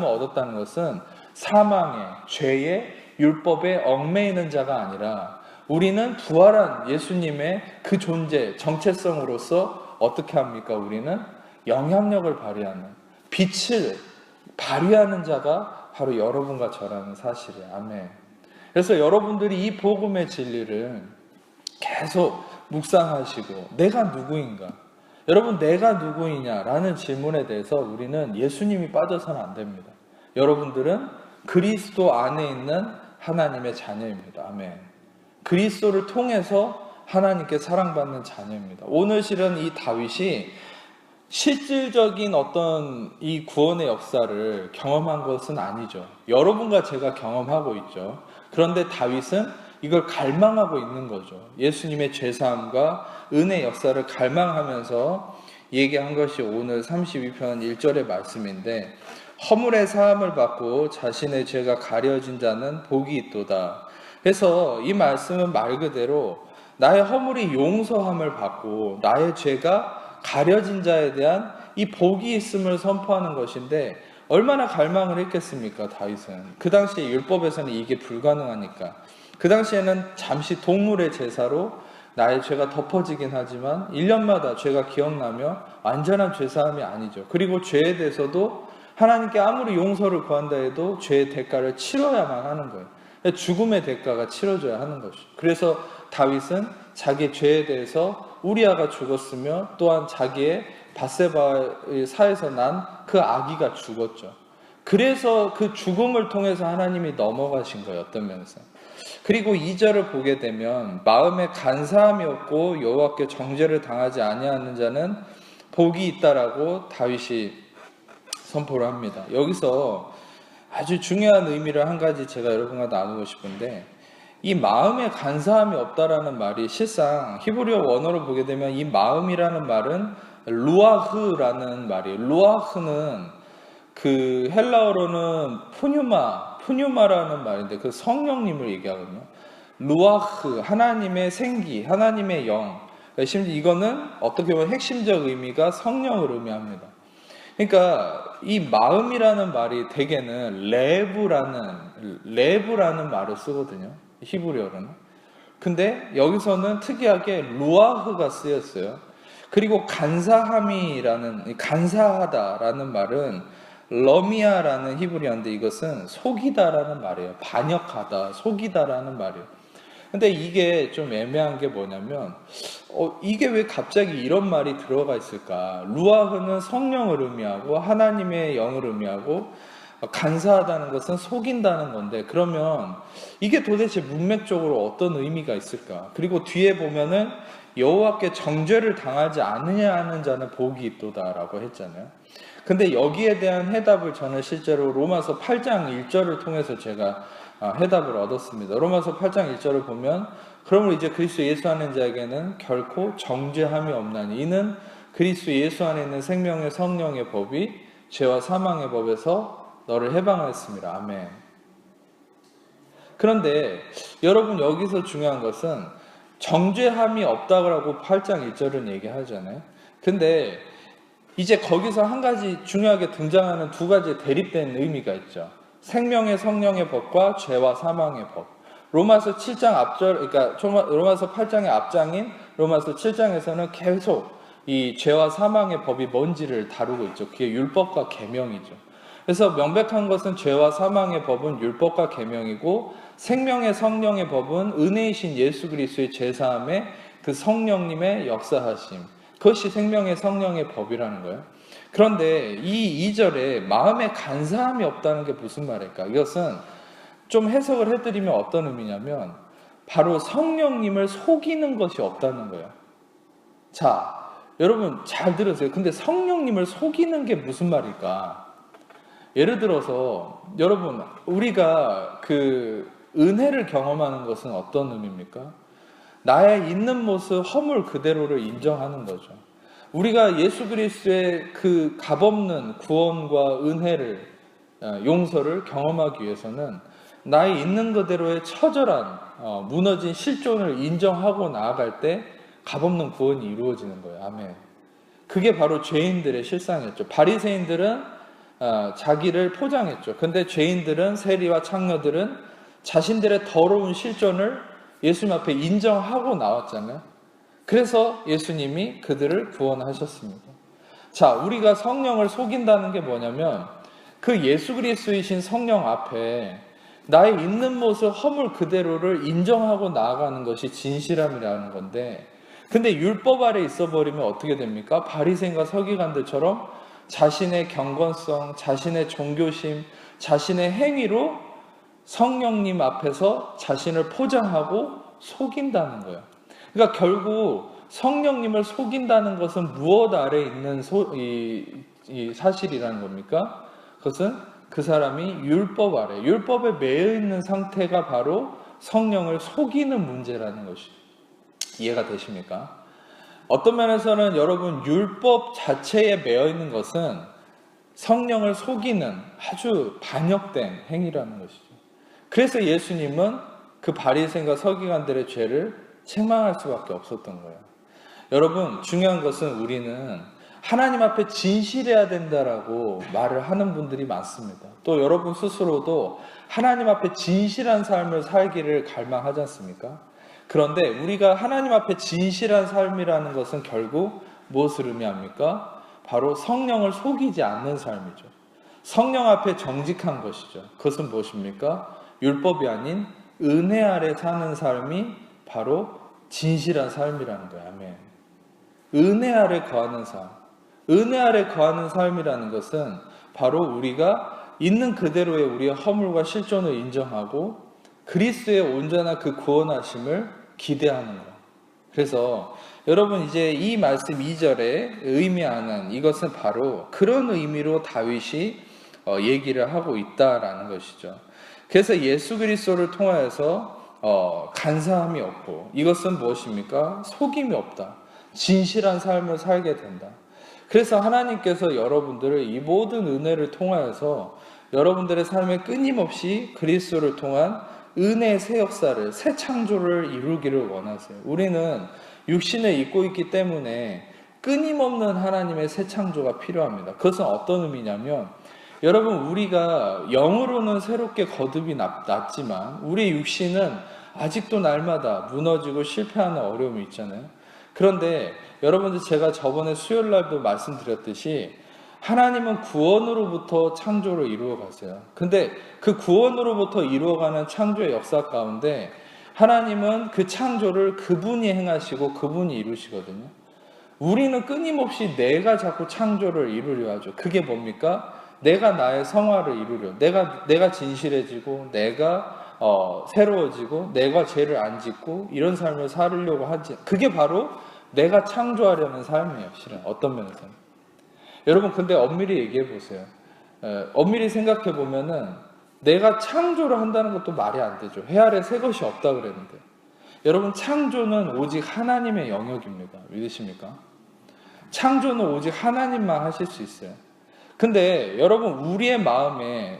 얻었다는 것은 사망에, 죄에, 율법에 얽매이는 자가 아니라 우리는 부활한 예수님의 그 존재, 정체성으로서 어떻게 합니까? 우리는 영향력을 발휘하는, 빛을 발휘하는 자가 바로 여러분과 저라는 사실이에요. 아멘. 그래서 여러분들이 이 복음의 진리를 계속 묵상하시고 내가 누구인가? 여러분 내가 누구이냐라는 질문에 대해서 우리는 예수님이 빠져서는 안 됩니다. 여러분들은 그리스도 안에 있는 하나님의 자녀입니다. 아멘. 그리스도를 통해서 하나님께 사랑받는 자녀입니다. 오늘 실은 이 다윗이 실질적인 어떤 이 구원의 역사를 경험한 것은 아니죠. 여러분과 제가 경험하고 있죠. 그런데 다윗은 이걸 갈망하고 있는 거죠. 예수님의 죄사함과 은혜의 역사를 갈망하면서 얘기한 것이 오늘 32편 1절의 말씀인데, 허물의 사함을 받고 자신의 죄가 가려진 자는 복이 있도다. 그래서 이 말씀은 말 그대로 나의 허물이 용서함을 받고 나의 죄가 가려진 자에 대한 이 복이 있음을 선포하는 것인데, 얼마나 갈망을 했겠습니까? 다윗은. 그 당시에 율법에서는 이게 불가능하니까. 그 당시에는 잠시 동물의 제사로 나의 죄가 덮어지긴 하지만 1년마다 죄가 기억나며 완전한 죄사함이 아니죠. 그리고 죄에 대해서도 하나님께 아무리 용서를 구한다 해도 죄의 대가를 치러야만 하는 거예요. 죽음의 대가가 치러져야 하는 것이죠. 그래서 다윗은 자기 죄에 대해서 우리아가 죽었으며 또한 자기의 밧세바의 사에서 난 그 아기가 죽었죠. 그래서 그 죽음을 통해서 하나님이 넘어가신 거예요. 어떤 면에서. 그리고 2절을 보게 되면 마음에 간사함이 없고 여호와께 정죄를 당하지 아니하는 자는 복이 있다라고 다윗이 선포를 합니다. 여기서 아주 중요한 의미를 한 가지 제가 여러분과 나누고 싶은데, 이 마음에 간사함이 없다라는 말이 실상 히브리어 원어로 보게 되면 이 마음이라는 말은 루아흐라는 말이에요. 루아흐는 그 헬라어로는 푸뉴마라는 말인데 그 성령님을 얘기하거든요. 루아흐, 하나님의 생기, 하나님의 영. 심지어 이거는 어떻게 보면 핵심적 의미가 성령을 의미합니다. 그러니까 이 마음이라는 말이 대개는 레브라는 말을 쓰거든요. 히브리어로는. 근데 여기서는 특이하게 루아흐가 쓰였어요. 그리고 간사하다라는 말은 러미아라는 히브리어인데 이것은 속이다라는 말이에요. 반역하다, 속이다라는 말이에요. 근데 이게 좀 애매한 게 뭐냐면 이게 왜 갑자기 이런 말이 들어가 있을까? 루아흐는 성령을 의미하고 하나님의 영을 의미하고 간사하다는 것은 속인다는 건데, 그러면 이게 도대체 문맥적으로 어떤 의미가 있을까? 그리고 뒤에 보면은 여호와께 정죄를 당하지 않느냐 하는 자는 복이 있도다라고 했잖아요. 근데 여기에 대한 해답을 저는 실제로 로마서 8장 1절을 통해서 제가 해답을 얻었습니다. 로마서 8장 1절을 보면 그러므로 이제 그리스도 예수 안에 있는 자에게는 결코 정죄함이 없나니 이는 그리스도 예수 안에 있는 생명의 성령의 법이 죄와 사망의 법에서 너를 해방하였습니다. 아멘. 그런데 여러분 여기서 중요한 것은 정죄함이 없다고 8장 1절은 얘기하잖아요. 근데 이제 거기서 한 가지 중요하게 등장하는 두 가지 대립된 의미가 있죠. 생명의 성령의 법과 죄와 사망의 법. 로마서 7장 앞절, 그러니까 로마서 8장의 앞장인 로마서 7장에서는 계속 이 죄와 사망의 법이 뭔지를 다루고 있죠. 그게 율법과 계명이죠. 그래서 명백한 것은 죄와 사망의 법은 율법과 계명이고 생명의 성령의 법은 은혜이신 예수 그리스도의 죄사함에 그 성령님의 역사하심. 그것이 생명의 성령의 법이라는 거예요. 그런데 이 2절에 마음에 간사함이 없다는 게 무슨 말일까? 이것은 좀 해석을 해드리면 어떤 의미냐면 바로 성령님을 속이는 것이 없다는 거예요. 자, 여러분 잘 들으세요. 근데 성령님을 속이는 게 무슨 말일까? 예를 들어서 여러분 우리가 그 은혜를 경험하는 것은 어떤 의미입니까? 나의 있는 모습 허물 그대로를 인정하는 거죠. 우리가 예수 그리스도의 그 값없는 구원과 은혜를 용서를 경험하기 위해서는 나의 있는 그대로의 처절한 무너진 실존을 인정하고 나아갈 때 값없는 구원이 이루어지는 거예요. 아멘. 그게 바로 죄인들의 실상이었죠. 바리새인들은 자기를 포장했죠. 근데 죄인들은 세리와 창녀들은 자신들의 더러운 실존을 예수님 앞에 인정하고 나왔잖아요. 그래서 예수님이 그들을 구원하셨습니다. 자, 우리가 성령을 속인다는 게 뭐냐면 그 예수 그리스도이신 성령 앞에 나의 있는 모습 허물 그대로를 인정하고 나아가는 것이 진실함이라는 건데, 근데 율법 아래 있어 버리면 어떻게 됩니까? 바리새인과 서기관들처럼 자신의 경건성, 자신의 종교심, 자신의 행위로 성령님 앞에서 자신을 포장하고 속인다는 거예요. 그러니까 결국 성령님을 속인다는 것은 무엇 아래 있는 이 사실이라는 겁니까? 그것은 그 사람이 율법 아래, 율법에 매여 있는 상태가 바로 성령을 속이는 문제라는 것이 이해가 되십니까? 어떤 면에서는 여러분 율법 자체에 매여 있는 것은 성령을 속이는 아주 반역된 행위라는 것이죠. 그래서 예수님은 그 바리새인과 서기관들의 죄를 책망할 수밖에 없었던 거예요. 여러분 중요한 것은 우리는 하나님 앞에 진실해야 된다라고 말을 하는 분들이 많습니다. 또 여러분 스스로도 하나님 앞에 진실한 삶을 살기를 갈망하지 않습니까? 그런데 우리가 하나님 앞에 진실한 삶이라는 것은 결국 무엇을 의미합니까? 바로 성령을 속이지 않는 삶이죠. 성령 앞에 정직한 것이죠. 그것은 무엇입니까? 율법이 아닌 은혜 아래 사는 삶이 바로 진실한 삶이라는 거예요. 아멘. 은혜 아래 거하는 삶. 은혜 아래 거하는 삶이라는 것은 바로 우리가 있는 그대로의 우리의 허물과 실존을 인정하고 그리스도의 온전한 그 구원하심을 기대하는 것. 그래서 여러분 이제 이 말씀 2절에 의미하는 이것은 바로 그런 의미로 다윗이 얘기를 하고 있다라는 것이죠. 그래서 예수 그리스도를 통하여서 간사함이 없고 이것은 무엇입니까? 속임이 없다. 진실한 삶을 살게 된다. 그래서 하나님께서 여러분들을 이 모든 은혜를 통하여서 여러분들의 삶에 끊임없이 그리스도를 통한 은혜의 새 역사를, 새 창조를 이루기를 원하세요. 우리는 육신을 입고 있기 때문에 끊임없는 하나님의 새 창조가 필요합니다. 그것은 어떤 의미냐면 여러분 우리가 영으로는 새롭게 거듭이 났지만 우리 육신은 아직도 날마다 무너지고 실패하는 어려움이 있잖아요. 그런데 여러분들 제가 저번에 수요일날도 말씀드렸듯이 하나님은 구원으로부터 창조를 이루어 갔어요. 근데 그 구원으로부터 이루어가는 창조의 역사 가운데 하나님은 그 창조를 그분이 행하시고 그분이 이루시거든요. 우리는 끊임없이 내가 자꾸 창조를 이루려 하죠. 그게 뭡니까? 내가 나의 성화를 이루려, 내가 진실해지고 내가 새로워지고 내가 죄를 안 짓고 이런 삶을 살으려고 하지. 그게 바로 내가 창조하려는 삶이에요. 실은 어떤 면에서는. 여러분 근데 엄밀히 얘기해 보세요. 엄밀히 생각해 보면은 내가 창조를 한다는 것도 말이 안 되죠. 해 아래 새 것이 없다 그랬는데. 여러분 창조는 오직 하나님의 영역입니다. 믿으십니까? 창조는 오직 하나님만 하실 수 있어요. 근데 여러분 우리의 마음에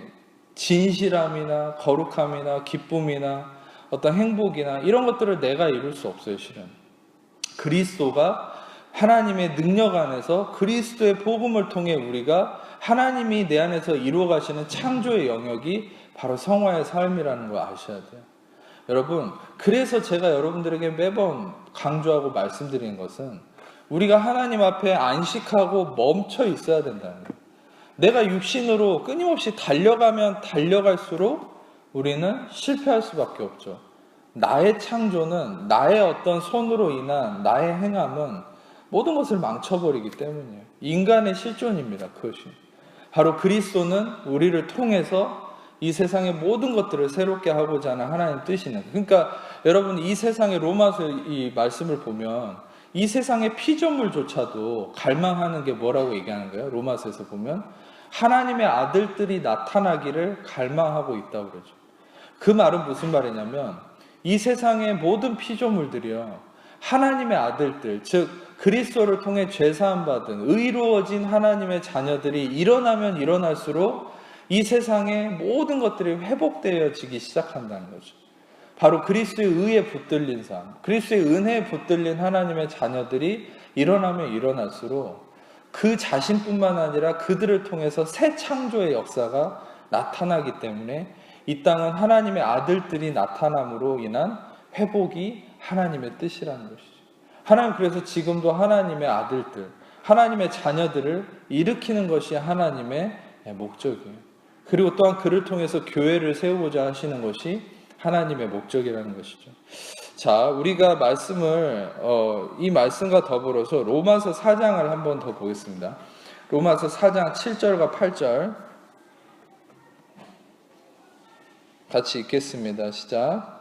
진실함이나 거룩함이나 기쁨이나 어떤 행복이나 이런 것들을 내가 이룰 수 없어요. 실은 그리스도가 하나님의 능력 안에서 그리스도의 복음을 통해 우리가 하나님이 내 안에서 이루어 가시는 창조의 영역이 바로 성화의 삶이라는 걸 아셔야 돼요. 여러분 그래서 제가 여러분들에게 매번 강조하고 말씀드리는 것은 우리가 하나님 앞에 안식하고 멈춰 있어야 된다는 거예요. 내가 육신으로 끊임없이 달려가면 달려갈수록 우리는 실패할 수밖에 없죠. 나의 창조는 나의 어떤 손으로 인한 나의 행함은 모든 것을 망쳐버리기 때문이에요. 인간의 실존입니다. 그것이 바로 그리스도는 우리를 통해서 이 세상의 모든 것들을 새롭게 하고자 하는 하나님 뜻이는. 그러니까 여러분 이 세상의 로마서 이 말씀을 보면 이 세상의 피조물조차도 갈망하는 게 뭐라고 얘기하는 거예요? 로마서에서 보면 하나님의 아들들이 나타나기를 갈망하고 있다고 그러죠. 그 말은 무슨 말이냐면 이 세상의 모든 피조물들이요 하나님의 아들들, 즉 그리스도를 통해 죄사함 받은 의로워진 하나님의 자녀들이 일어나면 일어날수록 이 세상의 모든 것들이 회복되어지기 시작한다는 거죠. 바로 그리스도의 의에 붙들린 삶, 그리스도의 은혜에 붙들린 하나님의 자녀들이 일어나면 일어날수록 그 자신뿐만 아니라 그들을 통해서 새 창조의 역사가 나타나기 때문에 이 땅은 하나님의 아들들이 나타남으로 인한 회복이 하나님의 뜻이라는 것이죠. 하나님 그래서 지금도 하나님의 아들들, 하나님의 자녀들을 일으키는 것이 하나님의 목적이에요. 그리고 또한 그를 통해서 교회를 세우고자 하시는 것이 하나님의 목적이라는 것이죠. 자, 우리가 말씀을 이 말씀과 더불어서 로마서 4장을 한번 더 보겠습니다. 로마서 4장 7절과 8절 같이 읽겠습니다. 시작.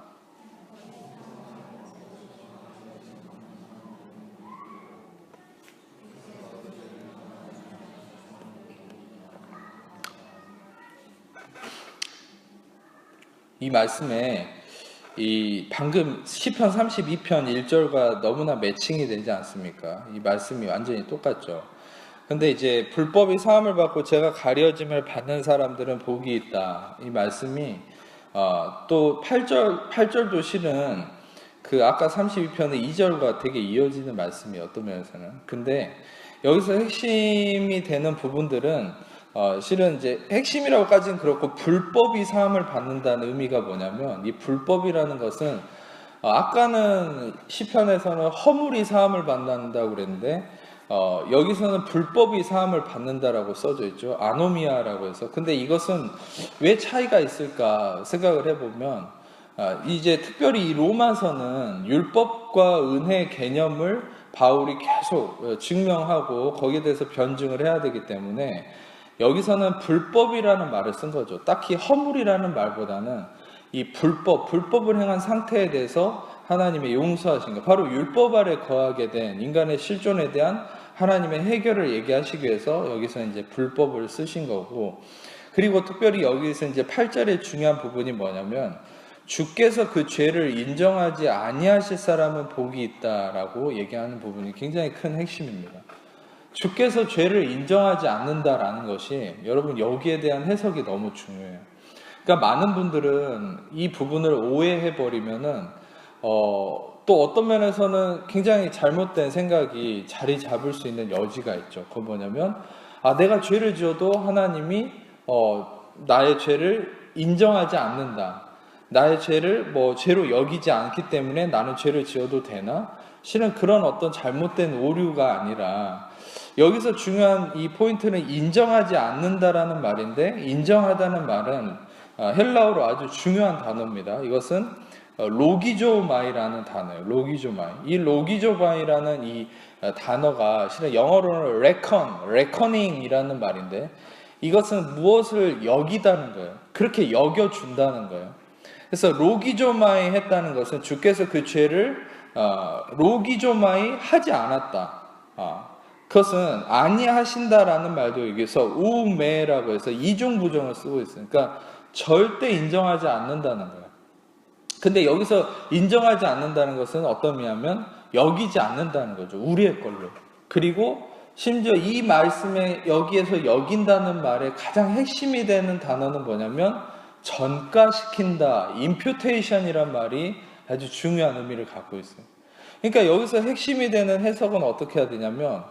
이 말씀에 이 방금 시편 32편 1절과 너무나 매칭이 되지 않습니까? 이 말씀이 완전히 똑같죠. 근데 이제 불법이 사함을 받고 제가 가려짐을 받는 사람들은 복이 있다. 이 말씀이 또 8절도 실은 그 아까 32편의 2절과 되게 이어지는 말씀이에요. 어떤 면에서는. 근데 여기서 핵심이 되는 부분들은 실은 이제 핵심이라고까지는 그렇고 불법이 사함을 받는다는 의미가 뭐냐면 이 불법이라는 것은 아까는 시편에서는 허물이 사함을 받는다고 그랬는데 여기서는 불법이 사함을 받는다라고 써져 있죠. 아노미아라고 해서. 근데 이것은 왜 차이가 있을까 생각을 해보면 이제 특별히 이 로마서는 율법과 은혜의 개념을 바울이 계속 증명하고 거기에 대해서 변증을 해야 되기 때문에 여기서는 불법이라는 말을 쓴 거죠. 딱히 허물이라는 말보다는 이 불법을 행한 상태에 대해서 하나님의 용서하신 것, 바로 율법 아래 거하게 된 인간의 실존에 대한 하나님의 해결을 얘기하시기 위해서 여기서 이제 불법을 쓰신 거고, 그리고 특별히 여기서 이제 8절의 중요한 부분이 뭐냐면 주께서 그 죄를 인정하지 아니하실 사람은 복이 있다라고 얘기하는 부분이 굉장히 큰 핵심입니다. 주께서 죄를 인정하지 않는다라는 것이 여러분 여기에 대한 해석이 너무 중요해요. 그러니까 많은 분들은 이 부분을 오해해버리면은 또 어떤 면에서는 굉장히 잘못된 생각이 자리 잡을 수 있는 여지가 있죠. 그건 뭐냐면 내가 죄를 지어도 하나님이 나의 죄를 인정하지 않는다. 나의 죄를 죄로 여기지 않기 때문에 나는 죄를 지어도 되나? 실은 그런 어떤 잘못된 오류가 아니라 여기서 중요한 이 포인트는 인정하지 않는다라는 말인데, 인정하다는 말은 헬라어로 아주 중요한 단어입니다. 이것은 로기조마이라는 단어예요. 로기조마이. 이 로기조마이라는 이 단어가 실은 영어로는 레커닝이라는 말인데, 이것은 무엇을 여기다는 거예요. 그렇게 여겨준다는 거예요. 그래서 로기조마이 했다는 것은 주께서 그 죄를 로기조마이 하지 않았다. 그것은 아니하신다라는 말도 여기서 우매라고 해서 이중 부정을 쓰고 있어요. 그러니까 절대 인정하지 않는다는 거예요. 근데 여기서 인정하지 않는다는 것은 어떤 의미냐면 여기지 않는다는 거죠. 우리의 걸로. 그리고 심지어 이 말씀에 여기에서 여긴다는 말의 가장 핵심이 되는 단어는 뭐냐면 전가시킨다, 임퓨테이션이란 말이 아주 중요한 의미를 갖고 있어요. 그러니까 여기서 핵심이 되는 해석은 어떻게 해야 되냐면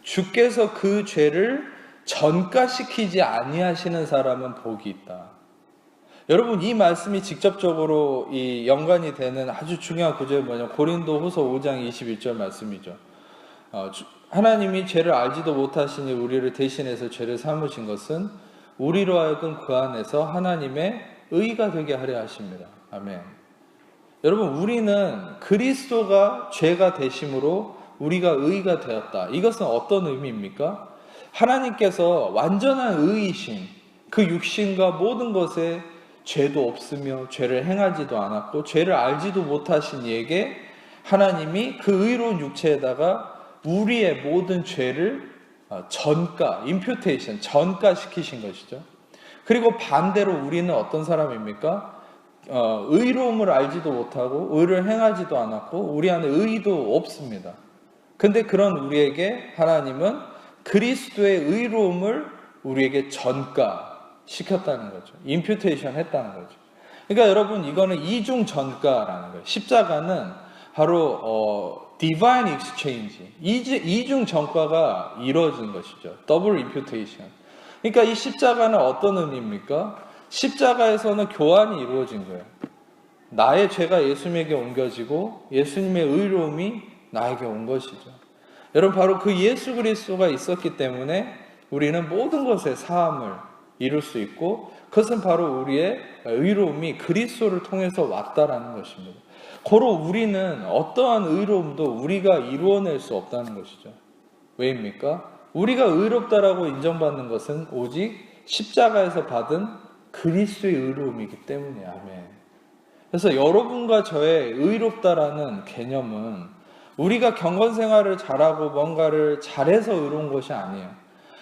주께서 그 죄를 전가시키지 아니하시는 사람은 복이 있다. 여러분, 이 말씀이 직접적으로 이 연관이 되는 아주 중요한 구절이 뭐냐면 고린도후서 5장 21절 말씀이죠. 하나님이 죄를 알지도 못하시니 우리를 대신해서 죄를 삼으신 것은 우리로 하여금 그 안에서 하나님의 의가 되게 하려 하십니다. 아멘. 여러분, 우리는 그리스도가 죄가 되심으로 우리가 의가 되었다. 이것은 어떤 의미입니까? 하나님께서 완전한 의이신 그 육신과 모든 것에 죄도 없으며 죄를 행하지도 않았고 죄를 알지도 못하신 이에게 하나님이 그 의로운 육체에다가 우리의 모든 죄를 전가, 임퓨테이션, 전가시키신 것이죠. 그리고 반대로 우리는 어떤 사람입니까? 의로움을 알지도 못하고 의를 행하지도 않았고 우리 안에 의도 없습니다. 근데 그런 우리에게 하나님은 그리스도의 의로움을 우리에게 전가시켰다는 거죠. 임퓨테이션 했다는 거죠. 그러니까 여러분, 이거는 이중 전가라는 거예요. 십자가는 바로 divine exchange, 이중 전가가 이루어진 것이죠. double imputation. 그러니까 이 십자가는 어떤 의미입니까? 십자가에서는 교환이 이루어진 거예요. 나의 죄가 예수님에게 옮겨지고 예수님의 의로움이 나에게 온 것이죠. 여러분, 바로 그 예수 그리스도가 있었기 때문에 우리는 모든 것에 사함을 이룰 수 있고 그것은 바로 우리의 의로움이 그리스도를 통해서 왔다라는 것입니다. 고로 우리는 어떠한 의로움도 우리가 이루어낼 수 없다는 것이죠. 왜입니까? 우리가 의롭다라고 인정받는 것은 오직 십자가에서 받은 그리스도의 의로움이기 때문이에요. 아멘. 그래서 여러분과 저의 의롭다라는 개념은 우리가 경건생활을 잘하고 뭔가를 잘해서 의로운 것이 아니에요.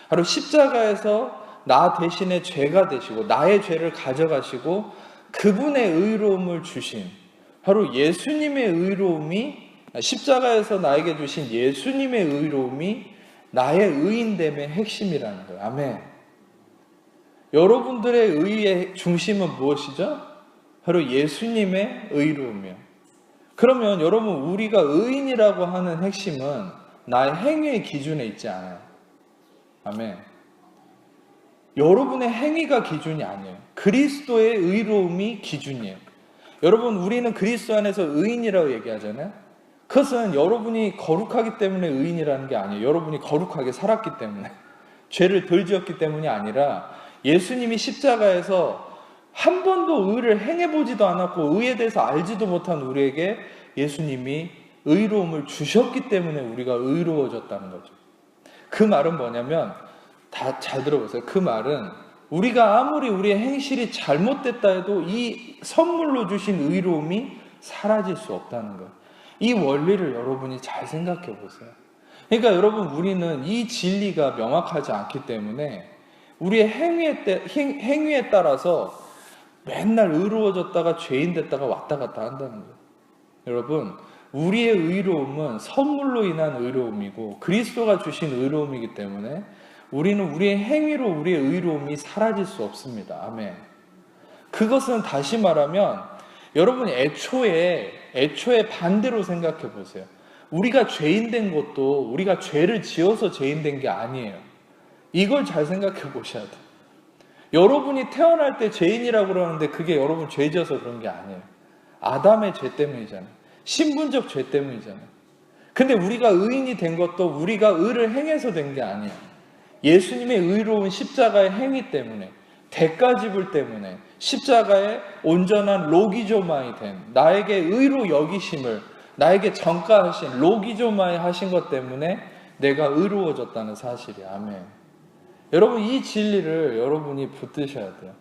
바로 십자가에서 나 대신에 죄가 되시고 나의 죄를 가져가시고 그분의 의로움을 주신 바로 예수님의 의로움이, 십자가에서 나에게 주신 예수님의 의로움이 나의 의인됨의 핵심이라는 거예요. 아멘. 여러분들의 의의 중심은 무엇이죠? 바로 예수님의 의로움이에요. 그러면 여러분, 우리가 의인이라고 하는 핵심은 나의 행위의 기준에 있지 않아요. 아멘. 여러분의 행위가 기준이 아니에요. 그리스도의 의로움이 기준이에요. 여러분, 우리는 그리스도 안에서 의인이라고 얘기하잖아요. 그것은 여러분이 거룩하기 때문에 의인이라는 게 아니에요. 여러분이 거룩하게 살았기 때문에, 죄를 덜 지었기 때문이 아니라 예수님이 십자가에서 한 번도 의를 행해보지도 않았고 의에 대해서 알지도 못한 우리에게 예수님이 의로움을 주셨기 때문에 우리가 의로워졌다는 거죠. 그 말은 뭐냐면, 다 잘 들어보세요. 그 말은 우리가 아무리 우리의 행실이 잘못됐다 해도 이 선물로 주신 의로움이 사라질 수 없다는 거예요. 이 원리를 여러분이 잘 생각해 보세요. 그러니까 여러분, 우리는 이 진리가 명확하지 않기 때문에 우리의 행위에 따라서 맨날 의로워졌다가 죄인 됐다가 왔다 갔다 한다는 거예요. 여러분, 우리의 의로움은 선물로 인한 의로움이고 그리스도가 주신 의로움이기 때문에 우리는 우리의 행위로 우리의 의로움이 사라질 수 없습니다. 아멘. 그것은 다시 말하면 여러분이 애초에 반대로 생각해 보세요. 우리가 죄인 된 것도 우리가 죄를 지어서 죄인 된 게 아니에요. 이걸 잘 생각해 보셔야 돼요. 여러분이 태어날 때 죄인이라고 그러는데 그게 여러분 죄 지어서 그런 게 아니에요. 아담의 죄 때문이잖아요. 신분적 죄 때문이잖아요. 근데 우리가 의인이 된 것도 우리가 의를 행해서 된 게 아니에요. 예수님의 의로운 십자가의 행위 때문에, 대가지불 때문에, 십자가의 온전한 로기조마이 된 나에게 의로 여기심을 나에게 전가하신 로기조마이 하신 것 때문에 내가 의로워졌다는 사실이에요. 아멘. 여러분, 이 진리를 여러분이 붙드셔야 돼요.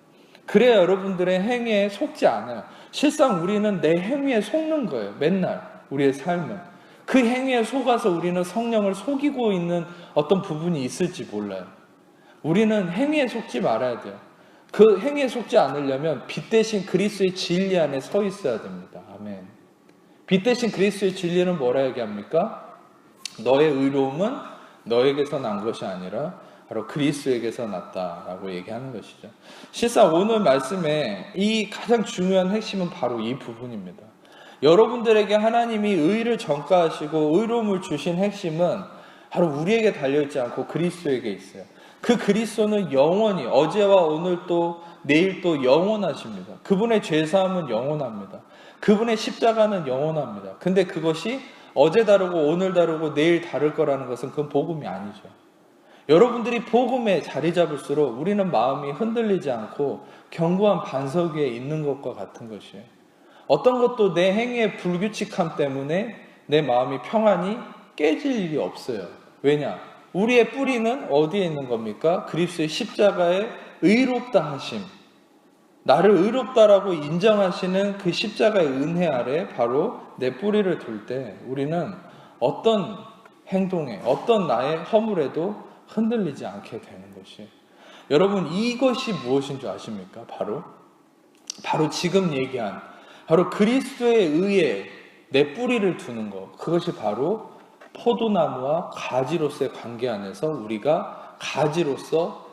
그래야 여러분들의 행위에 속지 않아요. 실상 우리는 내 행위에 속는 거예요. 맨날 우리의 삶은. 그 행위에 속아서 우리는 성령을 속이고 있는 어떤 부분이 있을지 몰라요. 우리는 행위에 속지 말아야 돼요. 그 행위에 속지 않으려면 빛 대신 그리스도의 진리 안에 서 있어야 됩니다. 아멘. 빛 대신 그리스도의 진리는 뭐라 얘기합니까? 너의 의로움은 너에게서 난 것이 아니라 바로 그리스도에게서 났다라고 얘기하는 것이죠. 실상 오늘 말씀에 이 가장 중요한 핵심은 바로 이 부분입니다. 여러분들에게 하나님이 의를 전가하시고 의로움을 주신 핵심은 바로 우리에게 달려있지 않고 그리스도에게 있어요. 그 그리스도는 영원히 어제와 오늘 또 내일 또 영원하십니다. 그분의 죄사함은 영원합니다. 그분의 십자가는 영원합니다. 근데 그것이 어제 다르고 오늘 다르고 내일 다를 거라는 것은 그건 복음이 아니죠. 여러분들이 복음에 자리 잡을수록 우리는 마음이 흔들리지 않고 견고한 반석 위에 있는 것과 같은 것이에요. 어떤 것도 내 행위의 불규칙함 때문에 내 마음이 평안히 깨질 일이 없어요. 왜냐? 우리의 뿌리는 어디에 있는 겁니까? 그리스도의 십자가의 의롭다 하심. 나를 의롭다라고 인정하시는 그 십자가의 은혜 아래 바로 내 뿌리를 둘 때 우리는 어떤 행동에, 어떤 나의 허물에도 흔들리지 않게 되는 것이. 여러분, 이것이 무엇인 줄 아십니까? 바로 지금 얘기한 바로 그리스도의 의에 내 뿌리를 두는 것. 그것이 바로 포도나무와 가지로서의 관계 안에서 우리가 가지로서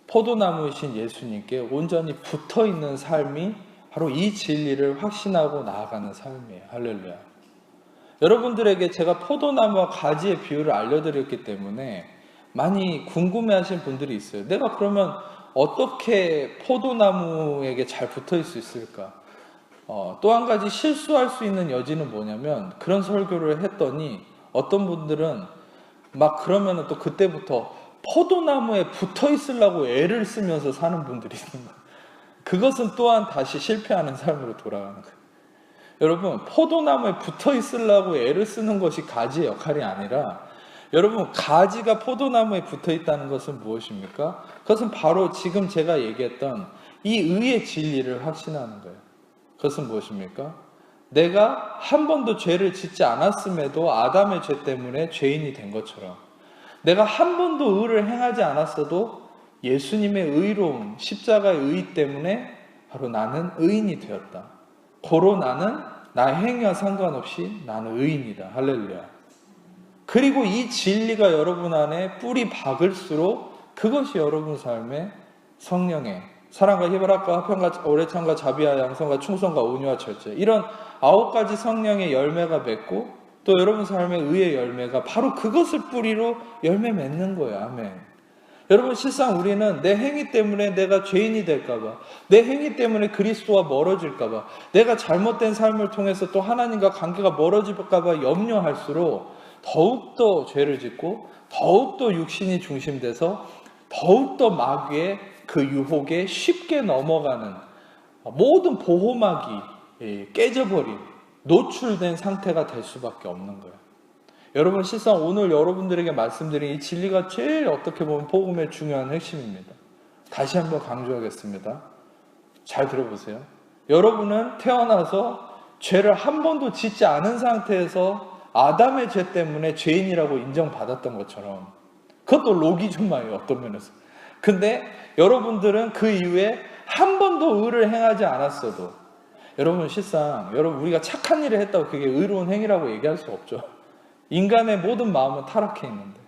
포도나무이신 예수님께 온전히 붙어있는 삶이 바로 이 진리를 확신하고 나아가는 삶이에요. 할렐루야. 여러분들에게 제가 포도나무와 가지의 비유를 알려드렸기 때문에 많이 궁금해하시는 분들이 있어요. 내가 그러면 어떻게 포도나무에게 잘 붙어있을 수 있을까? 또 한 가지 실수할 수 있는 여지는 뭐냐면 그런 설교를 했더니 어떤 분들은 막 그러면 또 그때부터 포도나무에 붙어 있으려고 애를 쓰면서 사는 분들이 있는 거예요. 그것은 또한 다시 실패하는 삶으로 돌아가는 거예요. 여러분, 포도나무에 붙어 있으려고 애를 쓰는 것이 가지의 역할이 아니라 여러분, 가지가 포도나무에 붙어 있다는 것은 무엇입니까? 그것은 바로 지금 제가 얘기했던 이 의의 진리를 확신하는 거예요. 그것은 무엇입니까? 내가 한 번도 죄를 짓지 않았음에도 아담의 죄 때문에 죄인이 된 것처럼 내가 한 번도 의를 행하지 않았어도 예수님의 의로움, 십자가의 의 때문에 바로 나는 의인이 되었다. 고로 나는 나의 행위와 상관없이 나는 의인이다. 할렐루야. 그리고 이 진리가 여러분 안에 뿌리 박을수록 그것이 여러분 삶의 성령의 사랑과 희발학과 화평과 오래참과 자비와 양성과 충성과 온유와 절제 이런 9가지 성령의 열매가 맺고 또 여러분 삶의 의의 열매가 바로 그것을 뿌리로 열매 맺는 거예요. 아멘. 여러분, 실상 우리는 내 행위 때문에 내가 죄인이 될까봐, 내 행위 때문에 그리스도와 멀어질까봐, 내가 잘못된 삶을 통해서 또 하나님과 관계가 멀어질까봐 염려할수록 더욱더 죄를 짓고 더욱더 육신이 중심돼서 더욱더 마귀의 그 유혹에 쉽게 넘어가는 모든 보호막이 깨져버린 노출된 상태가 될 수밖에 없는 거예요. 여러분, 실상 오늘 여러분들에게 말씀드린 이 진리가 제일 어떻게 보면 복음의 중요한 핵심입니다. 다시 한번 강조하겠습니다. 잘 들어보세요. 여러분은 태어나서 죄를 한 번도 짓지 않은 상태에서 아담의 죄 때문에 죄인이라고 인정받았던 것처럼 그것도 로기준마예요. 어떤 면에서. 근데 여러분들은 그 이후에 한 번도 의를 행하지 않았어도 여러분, 실상 우리가 착한 일을 했다고 그게 의로운 행위라고 얘기할 수 없죠. 인간의 모든 마음은 타락해 있는데,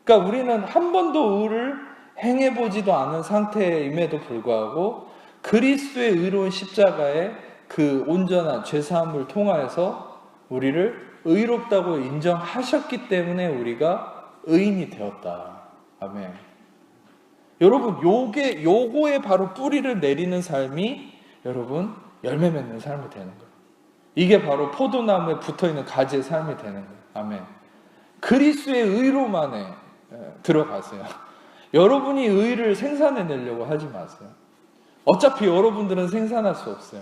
그러니까 우리는 한 번도 의를 행해보지도 않은 상태임에도 불구하고 그리스도의 의로운 십자가의 그 온전한 죄사함을 통하여서 우리를 의롭다고 인정하셨기 때문에 우리가 의인이 되었다. 아멘. 여러분, 요거에 바로 뿌리를 내리는 삶이 여러분 열매 맺는 삶이 되는 거예요. 이게 바로 포도나무에 붙어있는 가지의 삶이 되는 거예요. 아멘. 그리스도의 의로만에 들어가세요. 여러분이 의를 생산해내려고 하지 마세요. 어차피 여러분들은 생산할 수 없어요.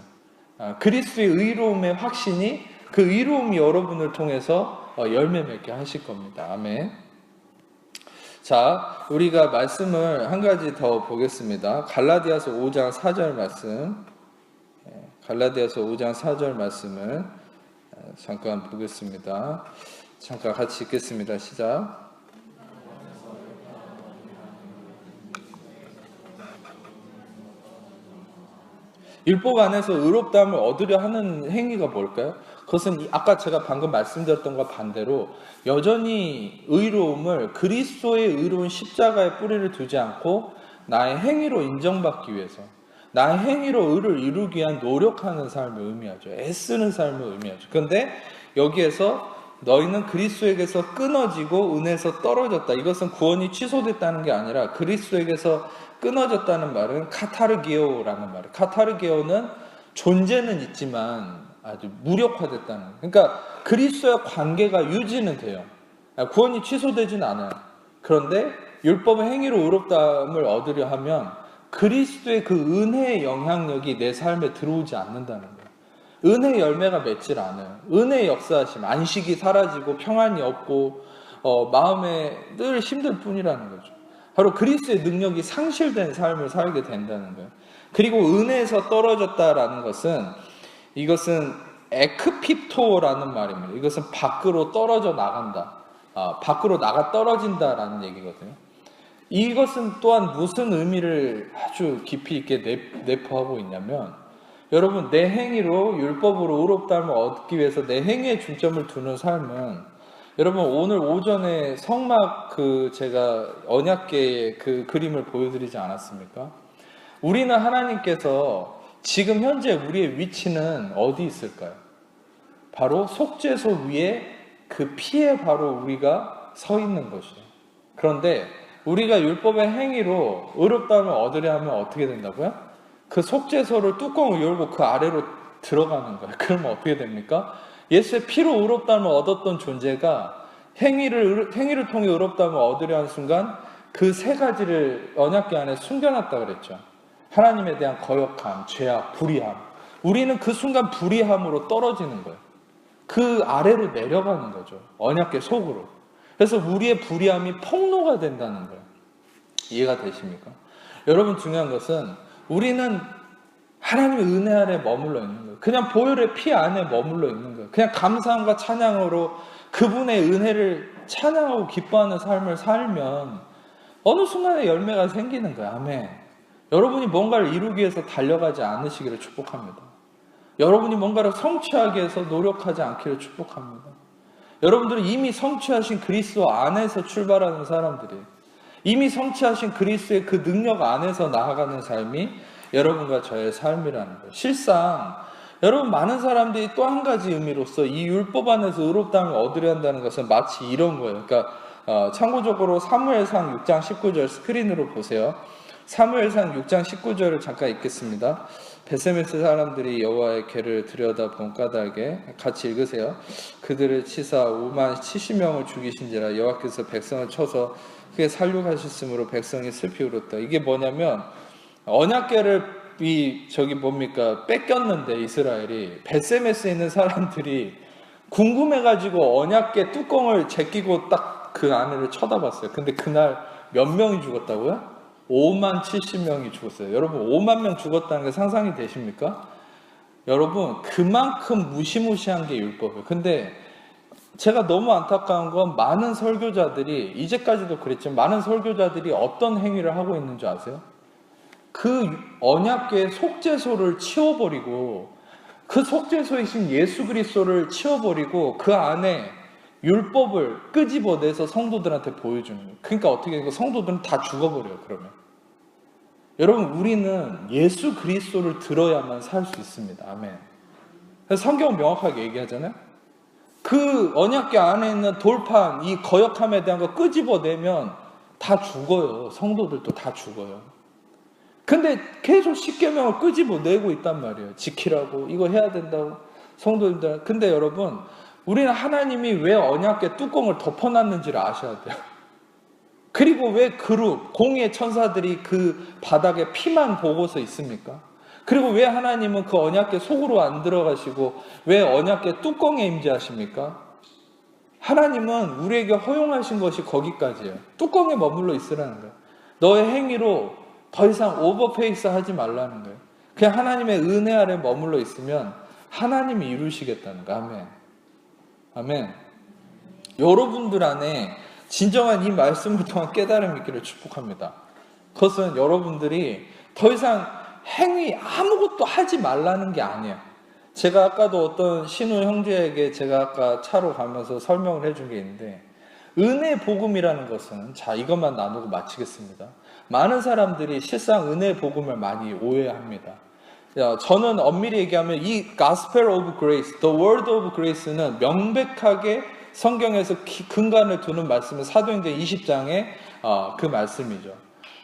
그리스도의 의로움의 확신이 그 의로움이 여러분을 통해서 열매 맺게 하실 겁니다. 아멘. 자, 우리가 말씀을 한 가지 더 보겠습니다. 갈라디아서 5장 4절 말씀. 갈라디아서 5장 4절 말씀을 잠깐 보겠습니다. 잠깐 같이 읽겠습니다. 시작. 율법 안에서 의롭다함을 얻으려 하는 행위가 뭘까요? 그것은 아까 제가 방금 말씀드렸던 것과 반대로 여전히 의로움을 그리스도의 의로운 십자가에 뿌리를 두지 않고 나의 행위로 인정받기 위해서, 나의 행위로 의를 이루기 위한 노력하는 삶을 의미하죠. 애쓰는 삶을 의미하죠. 그런데 여기에서 너희는 그리스도에게서 끊어지고 은혜에서 떨어졌다. 이것은 구원이 취소됐다는 게 아니라 그리스도에게서 끊어졌다는 말은 카타르기오라는 말이에요. 카타르기오는 존재는 있지만 아주 무력화됐다는 거예요. 그러니까 그리스도와 관계가 유지는 돼요. 구원이 취소되진 않아요. 그런데 율법의 행위로 의롭다함을 얻으려 하면 그리스도의 그 은혜의 영향력이 내 삶에 들어오지 않는다는 거예요. 은혜의 열매가 맺질 않아요. 은혜의 역사하심, 안식이 사라지고 평안이 없고 마음에 늘 힘들 뿐이라는 거죠. 바로 그리스도의 능력이 상실된 삶을 살게 된다는 거예요. 그리고 은혜에서 떨어졌다라는 것은, 이것은 에크핍토라는 말입니다. 이것은 밖으로 떨어져 나간다. 밖으로 나가 떨어진다라는 얘기거든요. 이것은 또한 무슨 의미를 아주 깊이 있게 내포하고 있냐면, 여러분, 내 행위로 율법으로 의롭다함을 얻기 위해서 내 행위에 중점을 두는 삶은, 여러분, 오늘 오전에 성막 제가 언약궤의 그 그림을 보여드리지 않았습니까? 우리는 하나님께서 지금 현재 우리의 위치는 어디 있을까요? 바로 속죄소 위에 그 피에 바로 우리가 서 있는 것이에요. 그런데 우리가 율법의 행위로 의롭다함을 얻으려 하면 어떻게 된다고요? 그 속죄소를 뚜껑을 열고 그 아래로 들어가는 거예요. 그러면 어떻게 됩니까? 예수의 피로 의롭다함을 얻었던 존재가 행위를 통해 의롭다함을 얻으려 하는 순간 그 세 가지를 언약궤 안에 숨겨놨다 그랬죠. 하나님에 대한 거역함, 죄악, 불의함. 우리는 그 순간 불의함으로 떨어지는 거예요. 그 아래로 내려가는 거죠. 언약궤 속으로. 그래서 우리의 불의함이 폭로가 된다는 거예요. 이해가 되십니까? 여러분, 중요한 것은 우리는 하나님의 은혜 아래 머물러 있는 거예요. 그냥 보혈의 피 안에 머물러 있는 거예요. 그냥 감사함과 찬양으로 그분의 은혜를 찬양하고 기뻐하는 삶을 살면 어느 순간에 열매가 생기는 거예요. 아멘. 여러분이 뭔가를 이루기 위해서 달려가지 않으시기를 축복합니다. 여러분이 뭔가를 성취하기 위해서 노력하지 않기를 축복합니다. 여러분들은 이미 성취하신 그리스도 안에서 출발하는 사람들이에요. 이미 성취하신 그리스도의 그 능력 안에서 나아가는 삶이 여러분과 저의 삶이라는 거예요. 실상 여러분, 많은 사람들이 또 한 가지 의미로서 이 율법 안에서 의롭다함을 얻으려 한다는 것은 마치 이런 거예요. 그러니까 참고적으로 사무엘상 6장 19절 스크린으로 보세요. 사무엘상 6장 19절을 잠깐 읽겠습니다. 베세메스 사람들이 여호와의 궤를 들여다본 까닭에 같이 읽으세요. 그들을 치사 5만 70명을 죽이신지라 여호와께서 백성을 쳐서 크게 살육하셨으므로 백성이 슬피 울었다. 이게 뭐냐면 언약궤를 뺏겼는데 이스라엘이 베세메스에 있는 사람들이 궁금해가지고 언약궤 뚜껑을 제끼고 딱 그 안을 쳐다봤어요. 근데 그날 몇 명이 죽었다고요? 5만 70명이 죽었어요. 여러분, 5만 명 죽었다는 게 상상이 되십니까? 여러분, 그만큼 무시무시한 게 율법이에요. 근데 제가 너무 안타까운 건 많은 설교자들이, 이제까지도 그랬지만 많은 설교자들이 어떤 행위를 하고 있는 줄 아세요? 그 언약궤의 속죄소를 치워버리고, 그 속죄소이신 예수 그리스도를 치워버리고 그 안에 율법을 끄집어내서 성도들한테 보여주는 거예요. 그러니까 어떻게 해요? 성도들은 다 죽어버려요. 그러면 여러분, 우리는 예수 그리스도를 들어야만 살 수 있습니다. 아멘. 그래서 성경은 명확하게 얘기하잖아요. 그 언약궤 안에 있는 돌판, 이 거역함에 대한 거 끄집어내면 다 죽어요. 성도들도 다 죽어요. 근데 계속 십계명을 끄집어내고 있단 말이에요. 지키라고, 이거 해야 된다고, 성도님들. 근데 여러분, 우리는 하나님이 왜 언약궤 뚜껑을 덮어놨는지를 아셔야 돼요. 그리고 왜 그룹, 공의의 천사들이 그 바닥에 피만 보고서 있습니까? 그리고 왜 하나님은 그 언약궤 속으로 안 들어가시고 왜 언약궤 뚜껑에 임재하십니까? 하나님은 우리에게 허용하신 것이 거기까지예요. 뚜껑에 머물러 있으라는 거예요. 너의 행위로 더 이상 오버페이스 하지 말라는 거예요. 그냥 하나님의 은혜 아래 머물러 있으면 하나님이 이루시겠다는 거예요. 아멘. 아멘. 여러분들 안에 진정한 이 말씀을 통한 깨달음이 있기를 축복합니다. 그것은 여러분들이 더 이상 행위 아무것도 하지 말라는 게 아니에요. 제가 아까도 어떤 신우 형제에게 제가 아까 차로 가면서 설명을 해준 게 있는데, 은혜 복음이라는 것은, 자, 이것만 나누고 마치겠습니다. 많은 사람들이 실상 은혜 복음을 많이 오해합니다. 저는 엄밀히 얘기하면 이 Gospel of Grace, The Word of Grace는 명백하게 성경에서 근간을 두는 말씀은 사도행전 20장의 그 말씀이죠.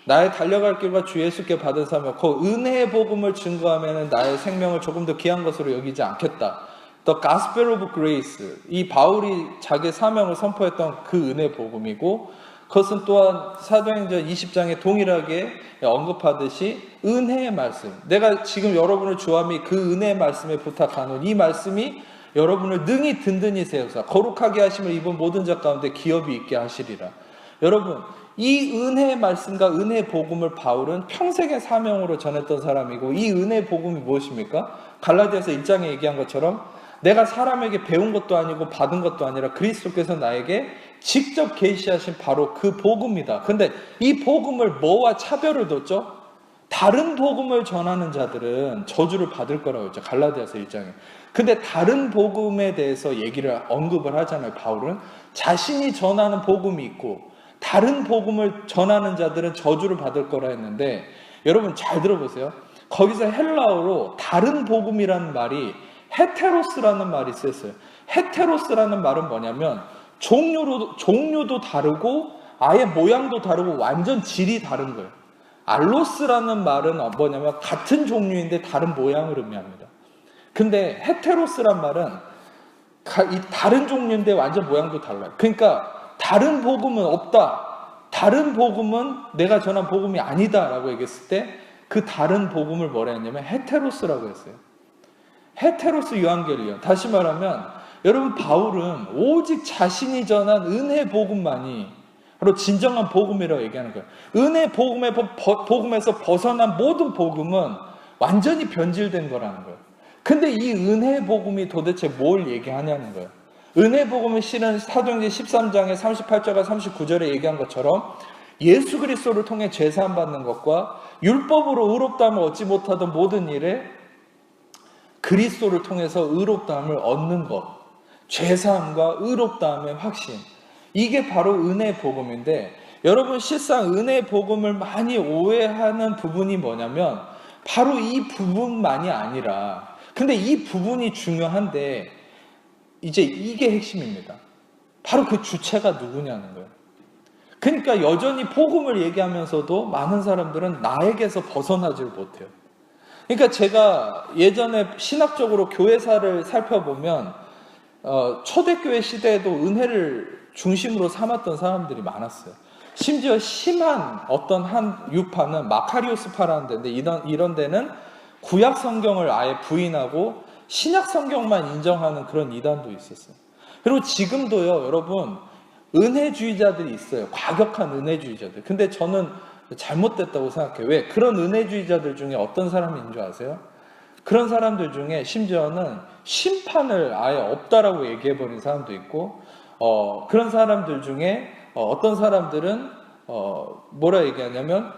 나의 달려갈 길과 주 예수께 받은 사명, 그 은혜의 복음을 증거하면 나의 생명을 조금 더 귀한 것으로 여기지 않겠다. The Gospel of Grace, 이 바울이 자기 사명을 선포했던 그 은혜 복음이고, 그것은 또한 사도행전 20장에 동일하게 언급하듯이 은혜의 말씀, 내가 지금 여러분을 주함이 그 은혜의 말씀에 부탁하는 이 말씀이 여러분을 능히 든든히 세우사 거룩하게 하심을 입은 모든 자 가운데 기업이 있게 하시리라. 여러분, 이 은혜의 말씀과 은혜의 복음을 바울은 평생의 사명으로 전했던 사람이고, 이 은혜의 복음이 무엇입니까? 갈라디아서 1장에 얘기한 것처럼 내가 사람에게 배운 것도 아니고 받은 것도 아니라 그리스도께서 나에게 직접 계시하신 바로 그 복음이다. 근데 이 복음을 뭐와 차별을 뒀죠? 다른 복음을 전하는 자들은 저주를 받을 거라고 했죠. 갈라디아서 1장에. 근데 다른 복음에 대해서 언급을 하잖아요. 바울은 자신이 전하는 복음이 있고 다른 복음을 전하는 자들은 저주를 받을 거라 했는데, 여러분 잘 들어보세요. 거기서 헬라어로 다른 복음이라는 말이 헤테로스라는 말이 쓰였어요. 헤테로스라는 말은 뭐냐면 종류도 다르고 아예 모양도 다르고 완전 질이 다른 거예요. 알로스라는 말은 뭐냐면 같은 종류인데 다른 모양을 의미합니다. 근데 헤테로스란 말은 이 다른 종류인데 완전 모양도 달라요. 그러니까 다른 복음은 없다, 다른 복음은 내가 전한 복음이 아니다 라고 얘기했을 때 그 다른 복음을 뭐라 했냐면 헤테로스라고 했어요. 헤테로스 유앙겔리온. 다시 말하면 여러분, 바울은 오직 자신이 전한 은혜 복음만이 바로 진정한 복음이라고 얘기하는 거예요. 은혜 복음에서 벗어난 모든 복음은 완전히 변질된 거라는 거예요. 근데 이 은혜 복음이 도대체 뭘 얘기하냐는 거예요. 은혜 복음은 실은 사도행전 13장의 38절과 39절에 얘기한 것처럼 예수 그리스도를 통해 죄사함 받는 것과 율법으로 의롭다함을 얻지 못하던 모든 일에 그리스도를 통해서 의롭다함을 얻는 것, 죄사함과 의롭다함의 확신, 이게 바로 은혜의 복음인데, 여러분 실상 은혜의 복음을 많이 오해하는 부분이 뭐냐면 바로 이 부분만이 아니라, 근데 이 부분이 중요한데 이제 이게 핵심입니다. 바로 그 주체가 누구냐는 거예요. 그러니까 여전히 복음을 얘기하면서도 많은 사람들은 나에게서 벗어나지를 못해요. 그러니까 제가 예전에 신학적으로 교회사를 살펴보면 초대교회 시대에도 은혜를 중심으로 삼았던 사람들이 많았어요. 심지어 심한 어떤 한 유파는 마카리오스파라는 데인데, 이런 데는 구약 성경을 아예 부인하고 신약 성경만 인정하는 그런 이단도 있었어요. 그리고 지금도요, 여러분, 은혜주의자들이 있어요. 과격한 은혜주의자들. 근데 저는 잘못됐다고 생각해요. 왜? 그런 은혜주의자들 중에 어떤 사람이 있는 줄 아세요? 그런 사람들 중에 심지어는 심판을 아예 없다라고 얘기해버린 사람도 있고, 그런 사람들 중에 어떤 사람들은 뭐라 얘기하냐면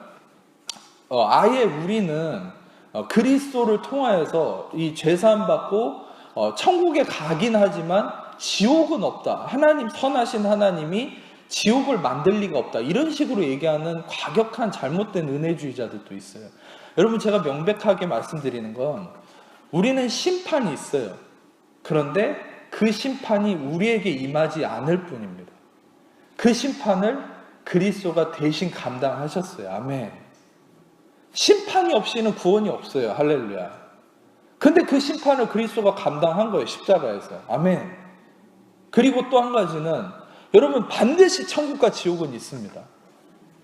아예 우리는 그리스도를 통하여서 이 죄사함 받고 천국에 가긴 하지만 지옥은 없다. 하나님, 선하신 하나님이 지옥을 만들 리가 없다. 이런 식으로 얘기하는 과격한 잘못된 은혜주의자들도 있어요. 여러분, 제가 명백하게 말씀드리는 건 우리는 심판이 있어요. 그런데 그 심판이 우리에게 임하지 않을 뿐입니다. 그 심판을 그리스도가 대신 감당하셨어요. 아멘. 심판이 없이는 구원이 없어요. 할렐루야. 근데 그 심판을 그리스도가 감당한 거예요. 십자가에서. 아멘. 그리고 또 한 가지는, 여러분, 반드시 천국과 지옥은 있습니다.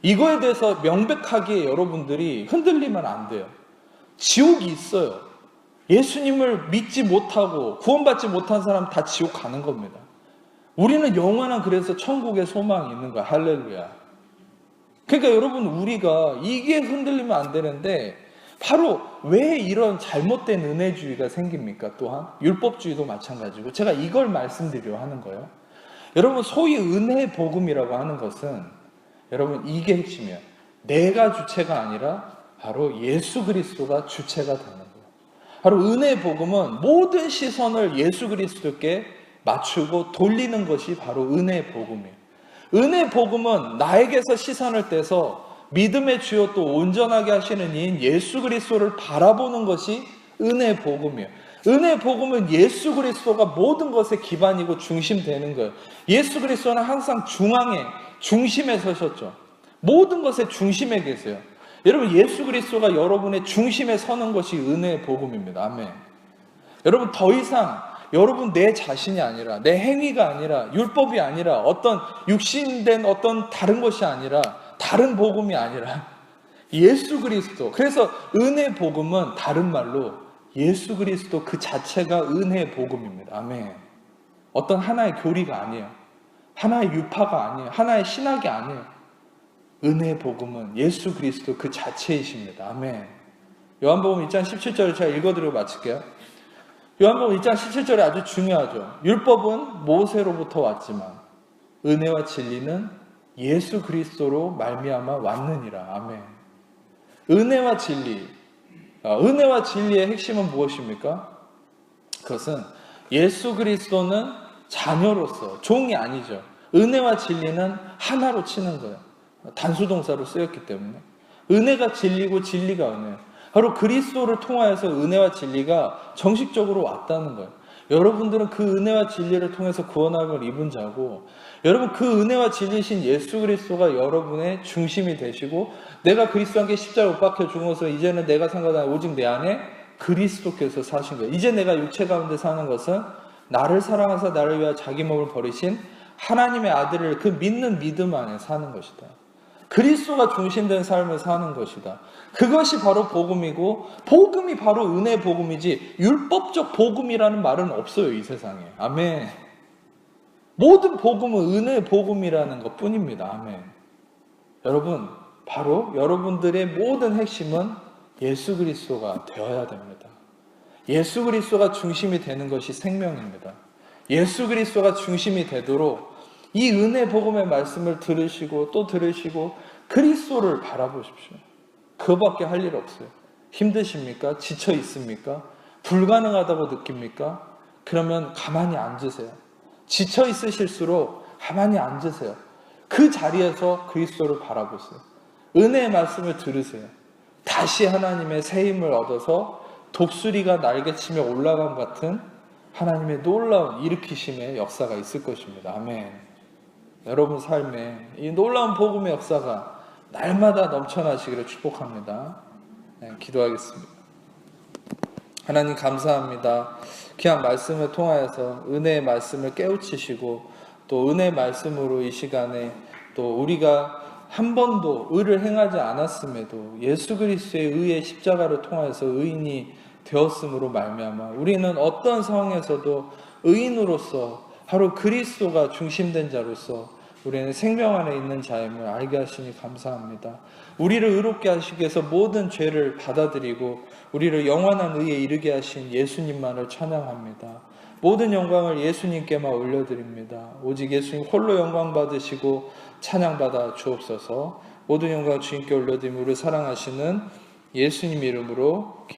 이거에 대해서 명백하게 여러분들이 흔들리면 안 돼요. 지옥이 있어요. 예수님을 믿지 못하고 구원받지 못한 사람 다 지옥 가는 겁니다. 우리는 영원한, 그래서 천국의 소망이 있는 거야. 할렐루야. 그러니까 여러분, 우리가 이게 흔들리면 안 되는데, 바로 왜 이런 잘못된 은혜주의가 생깁니까? 또한 율법주의도 마찬가지고, 제가 이걸 말씀드려 하는 거예요. 여러분, 소위 은혜 복음이라고 하는 것은, 여러분, 이게 핵심이에요. 내가 주체가 아니라 바로 예수 그리스도가 주체가 되는 거예요. 바로 은혜 복음은 모든 시선을 예수 그리스도께 맞추고 돌리는 것이 바로 은혜 복음이에요. 은혜 복음은 나에게서 시선을 떼서 믿음의 주요 또 온전하게 하시는 이인 예수 그리스도를 바라보는 것이 은혜 복음이에요. 은혜 복음은 예수 그리스도가 모든 것의 기반이고 중심되는 거예요. 예수 그리스도는 항상 중심에 서셨죠. 모든 것의 중심에 계세요. 여러분, 예수 그리스도가 여러분의 중심에 서는 것이 은혜의 복음입니다. 아멘. 여러분, 더 이상 여러분 내 자신이 아니라, 내 행위가 아니라, 율법이 아니라, 어떤 육신된 어떤 다른 것이 아니라, 다른 복음이 아니라 예수 그리스도. 그래서 은혜 복음은 다른 말로 예수 그리스도 그 자체가 은혜의 복음입니다. 아멘. 어떤 하나의 교리가 아니에요. 하나의 유파가 아니에요. 하나의 신학이 아니에요. 은혜의 복음은 예수 그리스도 그 자체이십니다. 아멘. 요한복음 1장 17절을 제가 읽어드리고 마칠게요. 요한복음 1장 17절이 아주 중요하죠. 율법은 모세로부터 왔지만 은혜와 진리는 예수 그리스도로 말미암아 왔느니라. 아멘. 은혜와 진리. 은혜와 진리의 핵심은 무엇입니까? 그것은 예수 그리스도는 자녀로서, 종이 아니죠. 은혜와 진리는 하나로 치는 거예요. 단수동사로 쓰였기 때문에. 은혜가 진리고 진리가 은혜예요. 바로 그리스도를 통하여서 은혜와 진리가 정식적으로 왔다는 거예요. 여러분들은 그 은혜와 진리를 통해서 구원함을 입은 자고, 여러분 그 은혜와 진리신 예수 그리스도가 여러분의 중심이 되시고, 내가 그리스도와 함께 십자가에 못 박혀 죽어서 이제는 내가 산 것은 오직 내 안에 그리스도께서 사신 거예요. 이제 내가 육체 가운데 사는 것은 나를 사랑하사 나를 위하여 자기 몸을 버리신 하나님의 아들을 그 믿는 믿음 안에 사는 것이다. 그리스도가 중심된 삶을 사는 것이다. 그것이 바로 복음이고, 복음이 바로 은혜 복음이지 율법적 복음이라는 말은 없어요, 이 세상에. 아멘. 모든 복음은 은혜 복음이라는 것 뿐입니다. 아멘. 여러분, 바로 여러분들의 모든 핵심은 예수 그리스도가 되어야 됩니다. 예수 그리스도가 중심이 되는 것이 생명입니다. 예수 그리스도가 중심이 되도록 이 은혜 복음의 말씀을 들으시고 또 들으시고 그리스도를 바라보십시오. 그거밖에 할 일 없어요. 힘드십니까? 지쳐 있습니까? 불가능하다고 느낍니까? 그러면 가만히 앉으세요. 지쳐 있으실수록 가만히 앉으세요. 그 자리에서 그리스도를 바라보세요. 은혜의 말씀을 들으세요. 다시 하나님의 새 힘을 얻어서 독수리가 날개치며 올라간 같은 하나님의 놀라운 일으키심의 역사가 있을 것입니다. 아멘. 여러분 삶에 이 놀라운 복음의 역사가 날마다 넘쳐나시기를 축복합니다. 네, 기도하겠습니다. 하나님 감사합니다. 귀한 말씀을 통하여서 은혜의 말씀을 깨우치시고 또 은혜의 말씀으로 이 시간에 또 우리가 한 번도 의를 행하지 않았음에도 예수 그리스도의 의의 십자가를 통하여서 의인이 되었음으로 말미암아 우리는 어떤 상황에서도 의인으로서 바로 그리스도가 중심된 자로서 우리는 생명 안에 있는 자임을 알게 하시니 감사합니다. 우리를 의롭게 하시기 위해서 모든 죄를 받아들이고 우리를 영원한 의에 이르게 하신 예수님만을 찬양합니다. 모든 영광을 예수님께만 올려드립니다. 오직 예수님 홀로 영광 받으시고 찬양받아 주옵소서. 모든 영광을 주님께 올려드리며 우리를 사랑하시는 예수님 이름으로